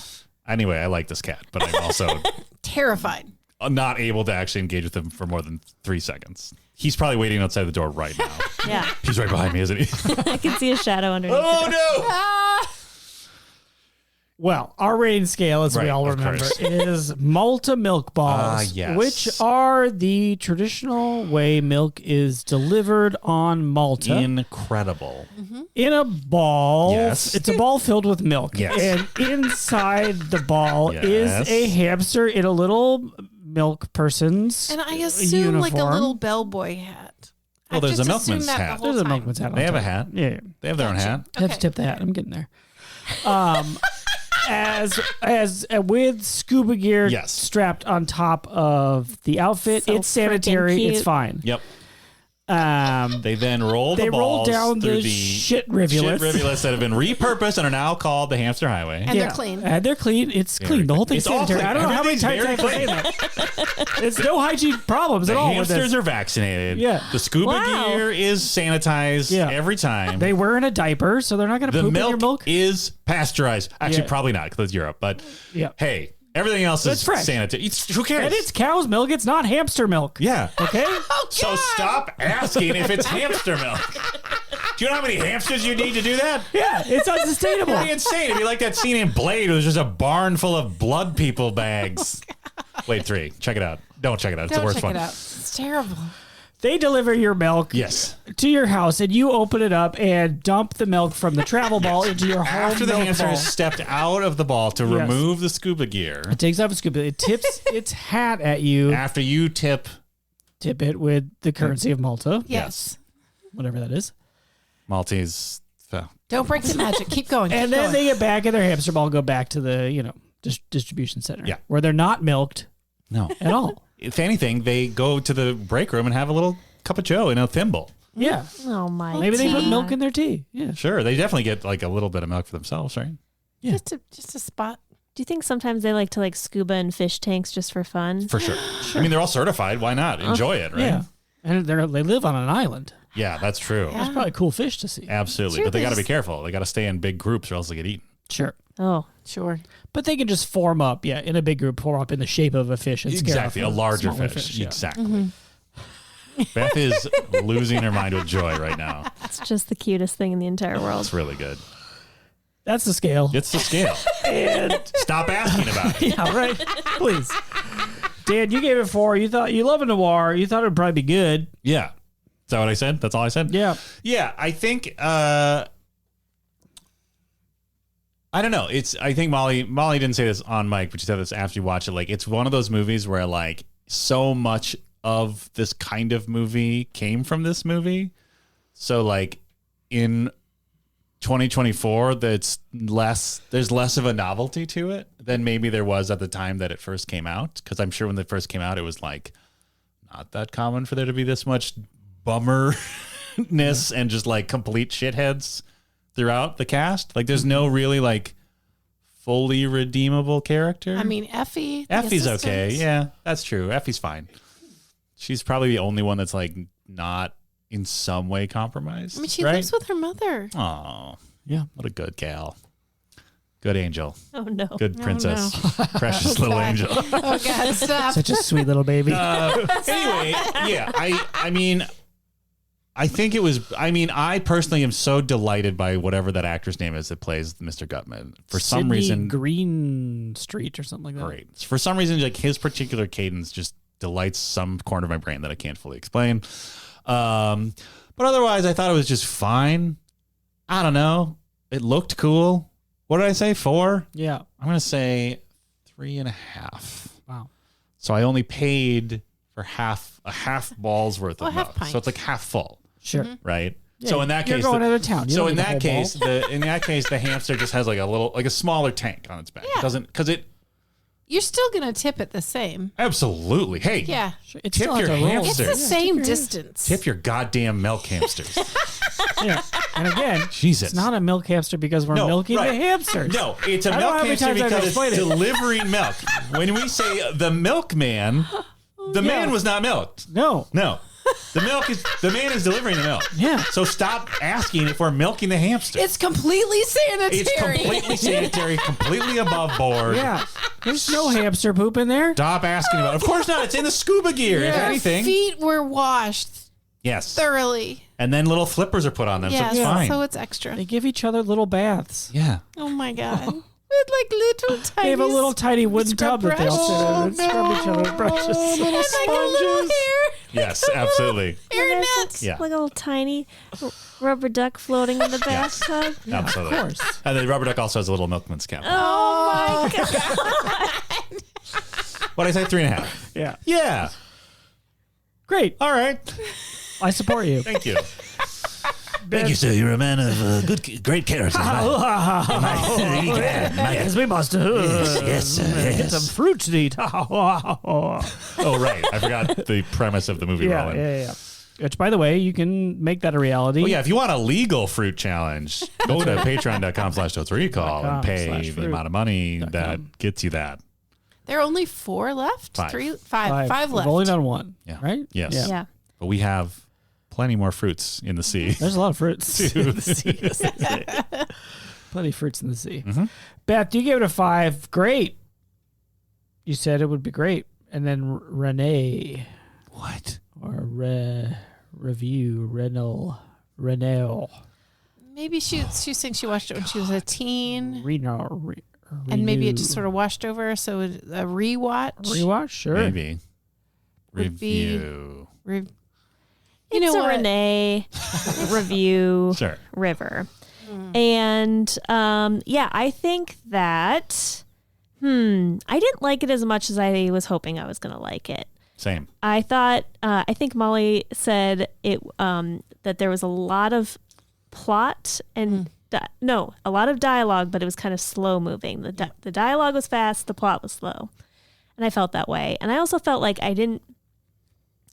Anyway, I like this cat, but I'm also Terrified. not able to actually engage with him for more than 3 seconds. He's probably waiting outside the door right now. Yeah. He's right behind me, isn't he? I can see a shadow underneath. Oh no! Ah! Well, our rating scale, as we Right, all of remember, course. is Malta milk balls, Yes. which are the traditional way milk is delivered on Malta Incredible. in a ball. Yes. It's a ball filled with milk. Yes. And inside the ball Yes. is a hamster in a little milk person's And I assume like a uniform. little bellboy hat. Well, I've there's just a milkman's assumed that the hat. whole There's a time. milkman's hat on They have a top. hat. Yeah. They have their own hat. Have to Okay. tip the hat. I'm getting there. As with scuba gear Yes. strapped on top of the outfit, So it's sanitary. freaking It's cute. fine. Yep. They They then roll the roll balls down through the shit rivulets. shit rivulets that have been repurposed and are now called the hamster highway. And they're clean. And they're clean. It's Very clean. The whole clean. thing's It's all sanitary. clean. I don't know how many Everything's times I very have to say that. It's no hygiene problems The at all with hamsters this. are vaccinated. Yeah. The scuba Wow. gear is sanitized Yeah. every time. They were in a diaper, so they're not going to the poop in your milk milk. is pasteurized. Actually, Yeah. probably not because it's Europe. But Yeah. hey, everything else It's is fresh. sanitary. Who cares? And it's cow's milk. It's not hamster milk. yeah. Okay? So stop asking if it's hamster milk. Do you know how many hamsters you need to do that? Yeah, it's unsustainable. It'd be insane. It'd be like that scene in Blade where there's just a barn full of blood people bags. Blade 3. Check it out. Don't check it out. It's Don't the worst check one. it out. It's terrible. They deliver your milk Yes. to your house, and you open it up and dump the milk from the travel ball into your home After the milk hamster ball. has stepped out of the ball to Yes. remove the scuba gear, It takes off a scoop. It tips its hat at you. after you tip Tip it with the currency of Malta, Yes. whatever that is. Maltese. Don't break the magic. Keep going. And keep then going. they get back in their hamster ball, go back to the distribution center, Yeah. where they're not milked No. at all. If anything, they go to the break room and have a little cup of Joe in a thimble. Yeah, Oh my. maybe they put God. milk in their tea. Yeah, Sure. They definitely get like a little bit of milk for themselves, right? Yeah. Just a spot. Do you think sometimes they like to like scuba in fish tanks just for fun? For sure. I mean, they're all certified. Why not? Enjoy it, right? yeah. And they live on an island. Yeah, that's true. There's probably cool fish to see. Absolutely. Sure, But they got to be there's- careful. They got to stay in big groups or else they get eaten. Sure. Oh, Sure. But they can just form up, in a big group, form up in the shape of a fish and scare Exactly. off A the larger smaller fish. yeah. Exactly. Beth is losing her mind with joy right now. it's just the cutest thing in the entire world. It's really good. That's the scale. It's the scale. And Stop asking about it. yeah, right. Please. Dan, you gave it 4. You thought you love a noir. You thought it would probably be good. Yeah. Is that what I said? That's all I said? Yeah. Yeah, I think I don't know. I think Molly didn't say this on mic, but she said this after you watch it. Like, it's one of those movies where like so much of this kind of movie came from this movie. So like in 2024, there's less of a novelty to it than maybe there was at the time that it first came out. Because I'm sure when it first came out, it was like not that common for there to be this much bummerness and just like complete shitheads throughout the cast. Like there's no really like fully redeemable character. I mean, Effie. the Effie's okay. assistant. Yeah, that's true. Effie's fine. She's probably the only one that's like not in some way compromised. I mean, she right? lives with her mother. Oh, Yeah. what a good gal. Good angel. Oh no. Good princess. Precious little God. angel. Oh, God, stop. Such a sweet little baby. Anyway, yeah, I mean, I think it was. I mean, I personally am so delighted by whatever that actor's name is that plays Mr. Gutman. For some Sydney reason, Green Street or something like that. great. For some reason, like his particular cadence just delights some corner of my brain that I can't fully explain. But otherwise, I thought it was just fine. I don't know. It looked cool. What did I say? 4? Yeah. I'm gonna say 3.5. Wow. So I only paid for a half ball's worth of half milk. pint. So it's like half full, Sure. right? Yeah, so in that you're case, going out of town. You so don't in need a that whole case, ball. the hamster just has like a smaller tank on its back. Yeah. It doesn't because it You're still going to tip it the same. absolutely. Hey, Yeah. Sure, it Tip still has your a roll. It's hamster. the same distance. tip your goddamn milk hamsters. Yeah. And again, Jesus. it's not a milk hamster because we're No, milking right. the hamsters. No, it's a I don't know milk how many hamster times I've because it's explained it. delivering milk. When we say the milkman, the man was not milked. No. No. The man is delivering the milk. Yeah. So stop asking if we're milking the hamster. It's completely sanitary. It's completely sanitary, completely above board. Yeah. There's no hamster poop in there. Stop asking about it. Of course not. It's in the scuba gear, if Yeah. anything. Feet were washed Yes. thoroughly. And then little flippers are put on them, Yes, so it's fine. so it's extra. They give each other little baths. Yeah. Oh my God. With like little tiny. They have a little tiny wooden scrub tub that they all sit in and brush. scrub each other with brushes. and like a little hair. Yes, absolutely. Hair nets. Yeah. Like a little tiny rubber duck floating in the bathtub. Absolutely. Of course. And the rubber duck also has a little milkman's cap. Oh my God. What did I say? 3.5. Yeah. Yeah. Great. All right. I support you. Thank you. Thank you, sir. You're a man of great character. Yes, we must yes, get some fruit to eat. Oh, right. I forgot the premise of the movie. Yeah, yeah. Which, by the way, you can make that a reality. Well, yeah, if you want a legal fruit challenge, go to patreon.com/TotesRecall and pay the amount of money that gets you that. There are only 4 left. Five. Five We've left. only done one. Yeah. Right? Yes. Yeah. Yeah. But we have plenty more fruits in the sea. There's a lot of fruits in the sea. Plenty of fruits in the sea. Mm-hmm. Beth, you gave it a 5. Great. You said it would be great. And then Renee. What? Or review. Renelle. Maybe she's saying she watched it when she was a teen. And maybe it just sort of washed over. So a rewatch. Rewatch? Sure. Maybe. Would be- Review. You know It's a what? Renee review Sure. river. And I think that I didn't like it as much as I was hoping I was going to like it. Same. I thought I think Molly said it that there was a lot of plot and a lot of dialogue, but it was kind of slow moving. The dialogue was fast, the plot was slow. And I felt that way. And I also felt like I didn't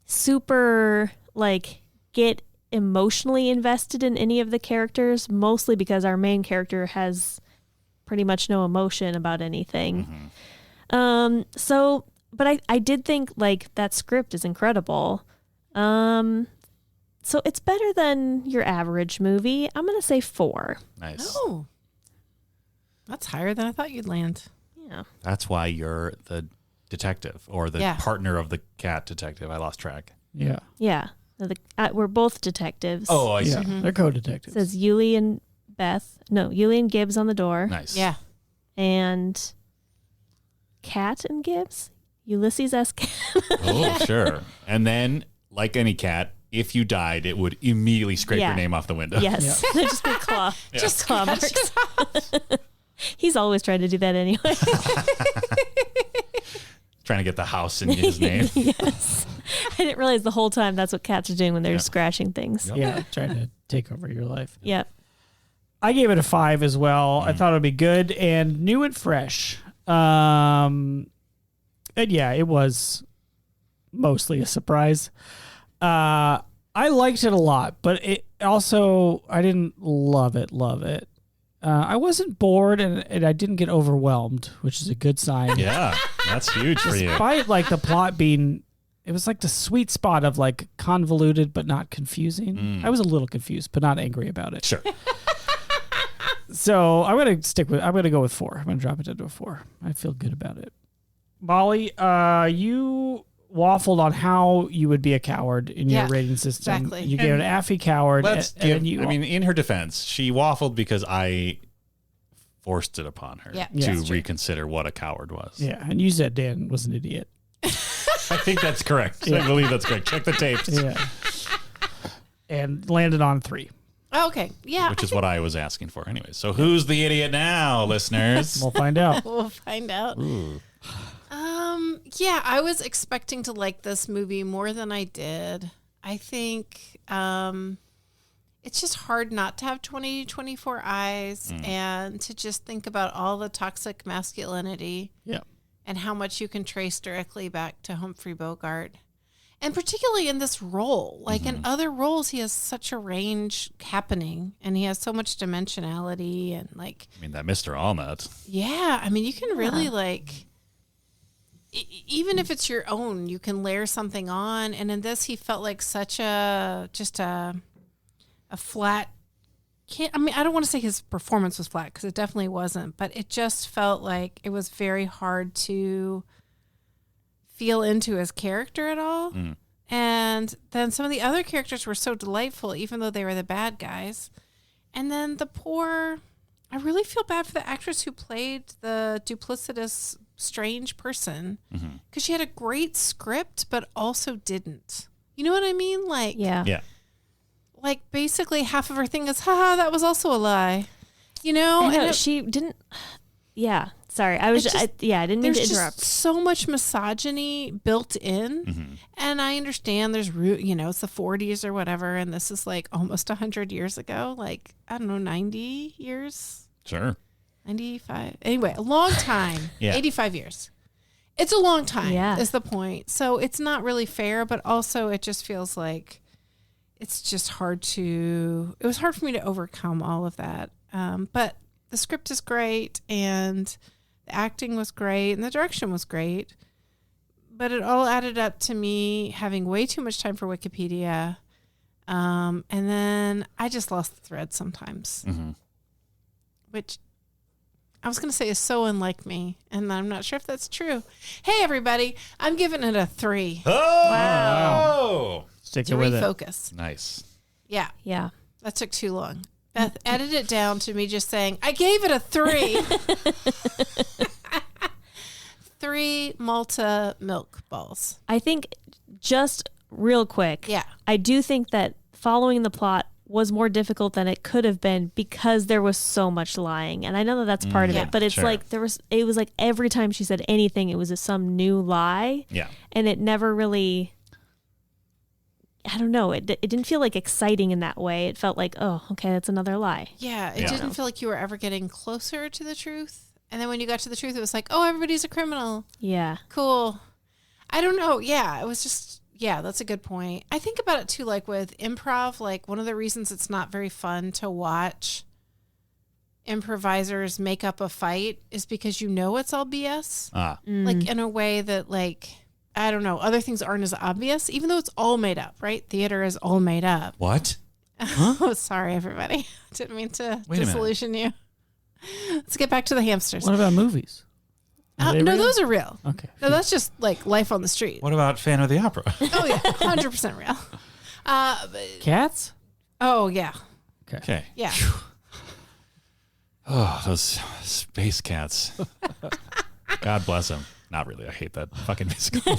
super get emotionally invested in any of the characters, mostly because our main character has pretty much no emotion about anything. But I did think that script is incredible. So it's better than your average movie. I'm going to say 4. Nice. Oh. That's higher than I thought you'd land. Yeah. That's why you're the detective or the partner of the cat detective. I lost track. Yeah. Yeah. We're both detectives. Oh, I see. Yeah. They're co-detectives. It says Yuli and Yuli and Gibbs on the door. Nice. Yeah. And Cat and Gibbs? Ulysses S. Cat. Oh, sure. And then, like any cat, if you died, it would immediately scrape your name off the window. Yes. They'd just be claw. Just claw marks. He's always trying to do that anyway. Trying to get the house in his name. Yes. I didn't realize the whole time that's what cats are doing when they're scratching things. Yep. Yeah, trying to take over your life. Yep. I gave it a 5 as well. I thought it would be good and new and fresh. And yeah, it was mostly a surprise. I liked it a lot, but it also, I didn't love it. I wasn't bored and I didn't get overwhelmed, which is a good sign. Yeah, that's huge for you. Despite the plot being, it was the sweet spot of convoluted but not confusing. I was a little confused, but not angry about it. Sure. So I'm gonna go with 4. I'm gonna drop it into a 4. I feel good about it. Molly, you waffled on how you would be a coward in your rating system. Exactly. You gave an Affy coward. In her defense, she waffled because I forced it upon her to reconsider what a coward was. Yeah, and you said Dan was an idiot. I think that's correct. I believe that's correct. Check the tapes. Yeah. And landed on 3. Okay. Yeah. Which is what I was asking for anyway. So who's the idiot now, listeners? We'll find out. We'll find out. Yeah, I was expecting to like this movie more than I did. I think it's just hard not to have 24 eyes and to just think about all the toxic masculinity and how much you can trace directly back to Humphrey Bogart. And particularly in this role, like in other roles, he has such a range happening and he has so much dimensionality and like. I mean, that Mr. Allnut. Yeah. I mean, you can really like, even if it's your own, you can layer something on. And in this, he felt like such a flat. I don't want to say his performance was flat because it definitely wasn't, but it just felt like it was very hard to feel into his character at all. And then some of the other characters were so delightful, even though they were the bad guys. And then I really feel bad for the actress who played the duplicitous, strange person because she had a great script, but also didn't. You know what I mean? Like, Yeah. Like basically half of her thing is, haha, that was also a lie. You know? I know, she didn't. Yeah. Sorry. I didn't mean to interrupt. There's so much misogyny built in. And I understand there's it's the 40s or whatever. And this is like almost 100 years ago. Like, I don't know, 90 years? Sure. 95. Anyway, a long time. 85 years. It's a long time is the point. So it's not really fair, but also it just feels like it's just it was hard for me to overcome all of that. But the script is great and the acting was great and the direction was great, but it all added up to me having way too much time for Wikipedia. And then I just lost the thread sometimes, which I was going to say is so unlike me. And I'm not sure if that's true. Hey, everybody, I'm giving it a 3. Oh! Wow. Stick To it with it. refocus. Nice. Yeah. Yeah. That took too long. Beth, edit it down to me just saying, I gave it a 3. 3 Malta milk balls. I think just real quick. Yeah. I do think that following the plot was more difficult than it could have been because there was so much lying. And I know that that's part of it, but it's like it was like every time she said anything, it was some new lie. Yeah. And it never really, I don't know. It didn't feel like exciting in that way. It felt like, oh, okay, that's another lie. Yeah. It didn't feel like you were ever getting closer to the truth. And then when you got to the truth, it was like, oh, everybody's a criminal. Yeah. Cool. I don't know. Yeah. It was just, that's a good point. I think about it too, like with improv, like one of the reasons it's not very fun to watch improvisers make up a fight is because it's all BS. Like in a way that like, I don't know, other things aren't as obvious, even though it's all made up, right? Theater is all made up. What? Oh, sorry, everybody. Didn't mean to disillusion you. Let's get back to the hamsters. What about movies? No, those are real. Okay. No, that's just like life on the street. What about Phantom of the Opera? Oh, yeah. 100% real. Cats? Oh, yeah. Okay. Yeah. Oh, those space cats. God bless them. Not really. I hate that fucking musical.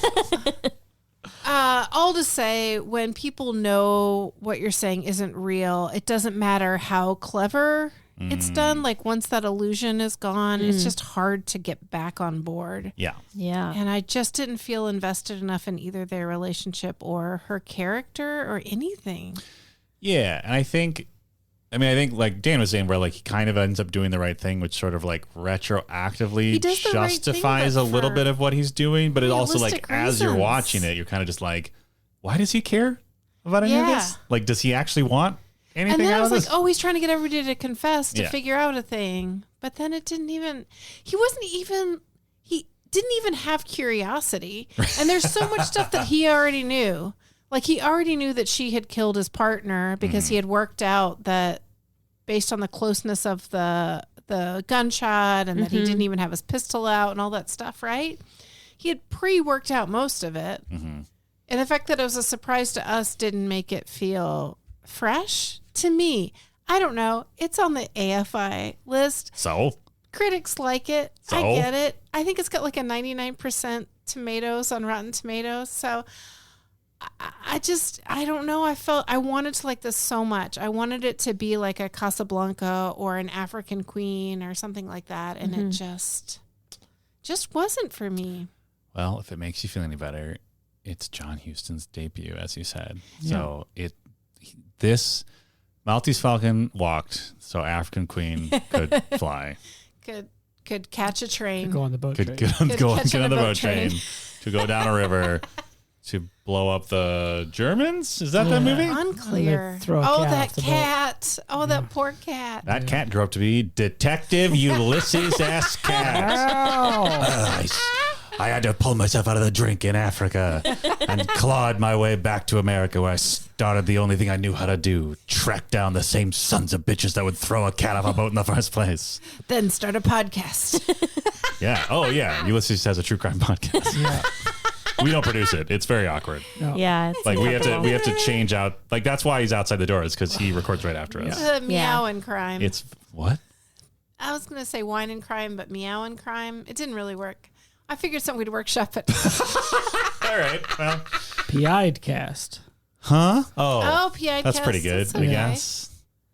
All to say, when people know what you're saying isn't real, it doesn't matter how clever it's done. Like once that illusion is gone, it's just hard to get back on board. Yeah. Yeah. And I just didn't feel invested enough in either their relationship or her character or anything. Yeah. And I think like Dan was saying, where like he kind of ends up doing the right thing, which sort of like retroactively justifies a little bit of what he's doing. But it also like as you're watching it, you're kind of just like, why does he care about any of this? Like, does he actually want anything and then out I was of this? like, oh, he's trying to get everybody to confess to figure out a thing. But then it didn't even, he didn't even have curiosity. And there's so much stuff that he already knew. Like he already knew that she had killed his partner because he had worked out that based on the closeness of the gunshot and that he didn't even have his pistol out and all that stuff, right? He had pre-worked out most of it. And the fact that it was a surprise to us didn't make it feel fresh to me. I don't know. It's on the AFI list. So? Critics like it. So? I get it. I think it's got like a 99% tomatoes on Rotten Tomatoes. So I don't know. I wanted to like this so much. I wanted it to be like a Casablanca or an African Queen or something like that. And it just wasn't for me. Well, if it makes you feel any better, it's John Huston's debut, as you said. So this Maltese Falcon walked, so African Queen could fly. Could catch a train. Could go on the boat. Could train. get on the boat train to go down a river to blow up the Germans. Is that that movie? Unclear. Throw a Oh, cat that off the boat. cat. Oh, that poor cat. That cat grew up to be Detective Ulysses S. Cat. I had to pull myself out of the drink in Africa and clawed my way back to America, where I started the only thing I knew how to do: track down the same sons of bitches that would throw a cat off a boat in the first place. Then start a podcast. Yeah. Oh, yeah. Ulysses has a true crime podcast. Yeah. We don't produce it. It's very awkward. No. Yeah. It's Like we have uncomfortable. to change out. Like that's why he's outside the door, is because he records right after us. Meow and crime. It's what? I was going to say wine and crime, but meow and crime. It didn't really work. I figured something we'd workshop it. All right. Well. PI'd cast. Huh? Oh, PI That's pretty good, I guess.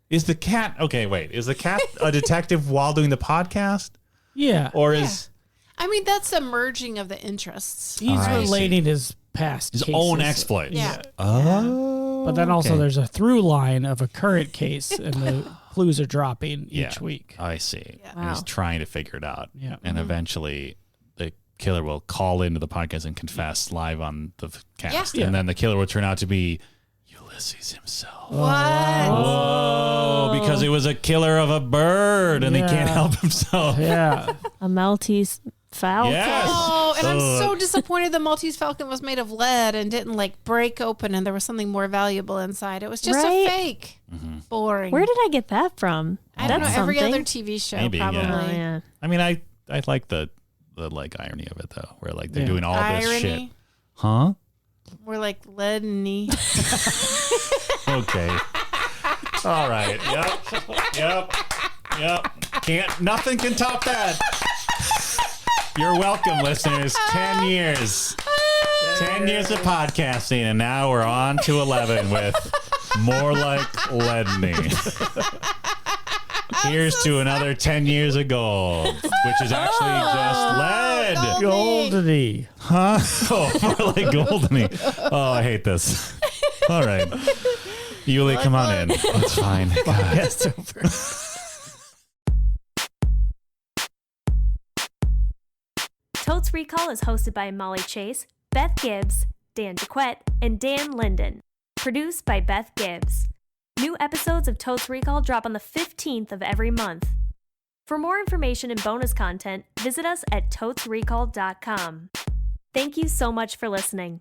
Is the cat okay? Wait, is the cat a detective while doing the podcast, Yeah. or is I mean, that's a merging of the interests. He's I relating his past his cases. own exploits? Yeah. Oh. But then also okay. there's a through line of a current case, and the clues are dropping each week. I see. Yeah. And he's Wow. trying to figure it out. Yeah. And eventually the killer will call into the podcast and confess live on the cast. Yeah. And then the killer will turn out to be Ulysses himself. What? Oh, because it was a killer of a bird and he can't Yeah. help himself. Yeah. A Maltese Falcon. Yes. Oh, and I'm so Ugh. disappointed the Maltese Falcon was made of lead and didn't like break open and there was something more valuable inside. It was just Right? a fake. Mm-hmm. Boring. Where did I get that from? I don't know. That's Every something. other TV show, Maybe, yeah. probably. Oh, yeah. I mean, I like the like irony of it though, where like they're Yeah. doing all this shit. Irony. Huh? We're like lead-y. Okay. All right. Yep. Nothing can top that. You're welcome, listeners. 10 years. 10 years of podcasting, and now we're on to 11 with More Like Leadney. Here's to another 10 years of gold, which is actually just lead. Goldeny. Huh? Oh, more like goldeny. Oh, I hate this. All right. Yuli, come on in. It's fine. God. Yes, over. Totes Recall is hosted by Molly Chase, Beth Gibbs, Dan Jaquette, and Dan Linden. Produced by Beth Gibbs. New episodes of Totes Recall drop on the 15th of every month. For more information and bonus content, visit us at totesrecall.com. Thank you so much for listening.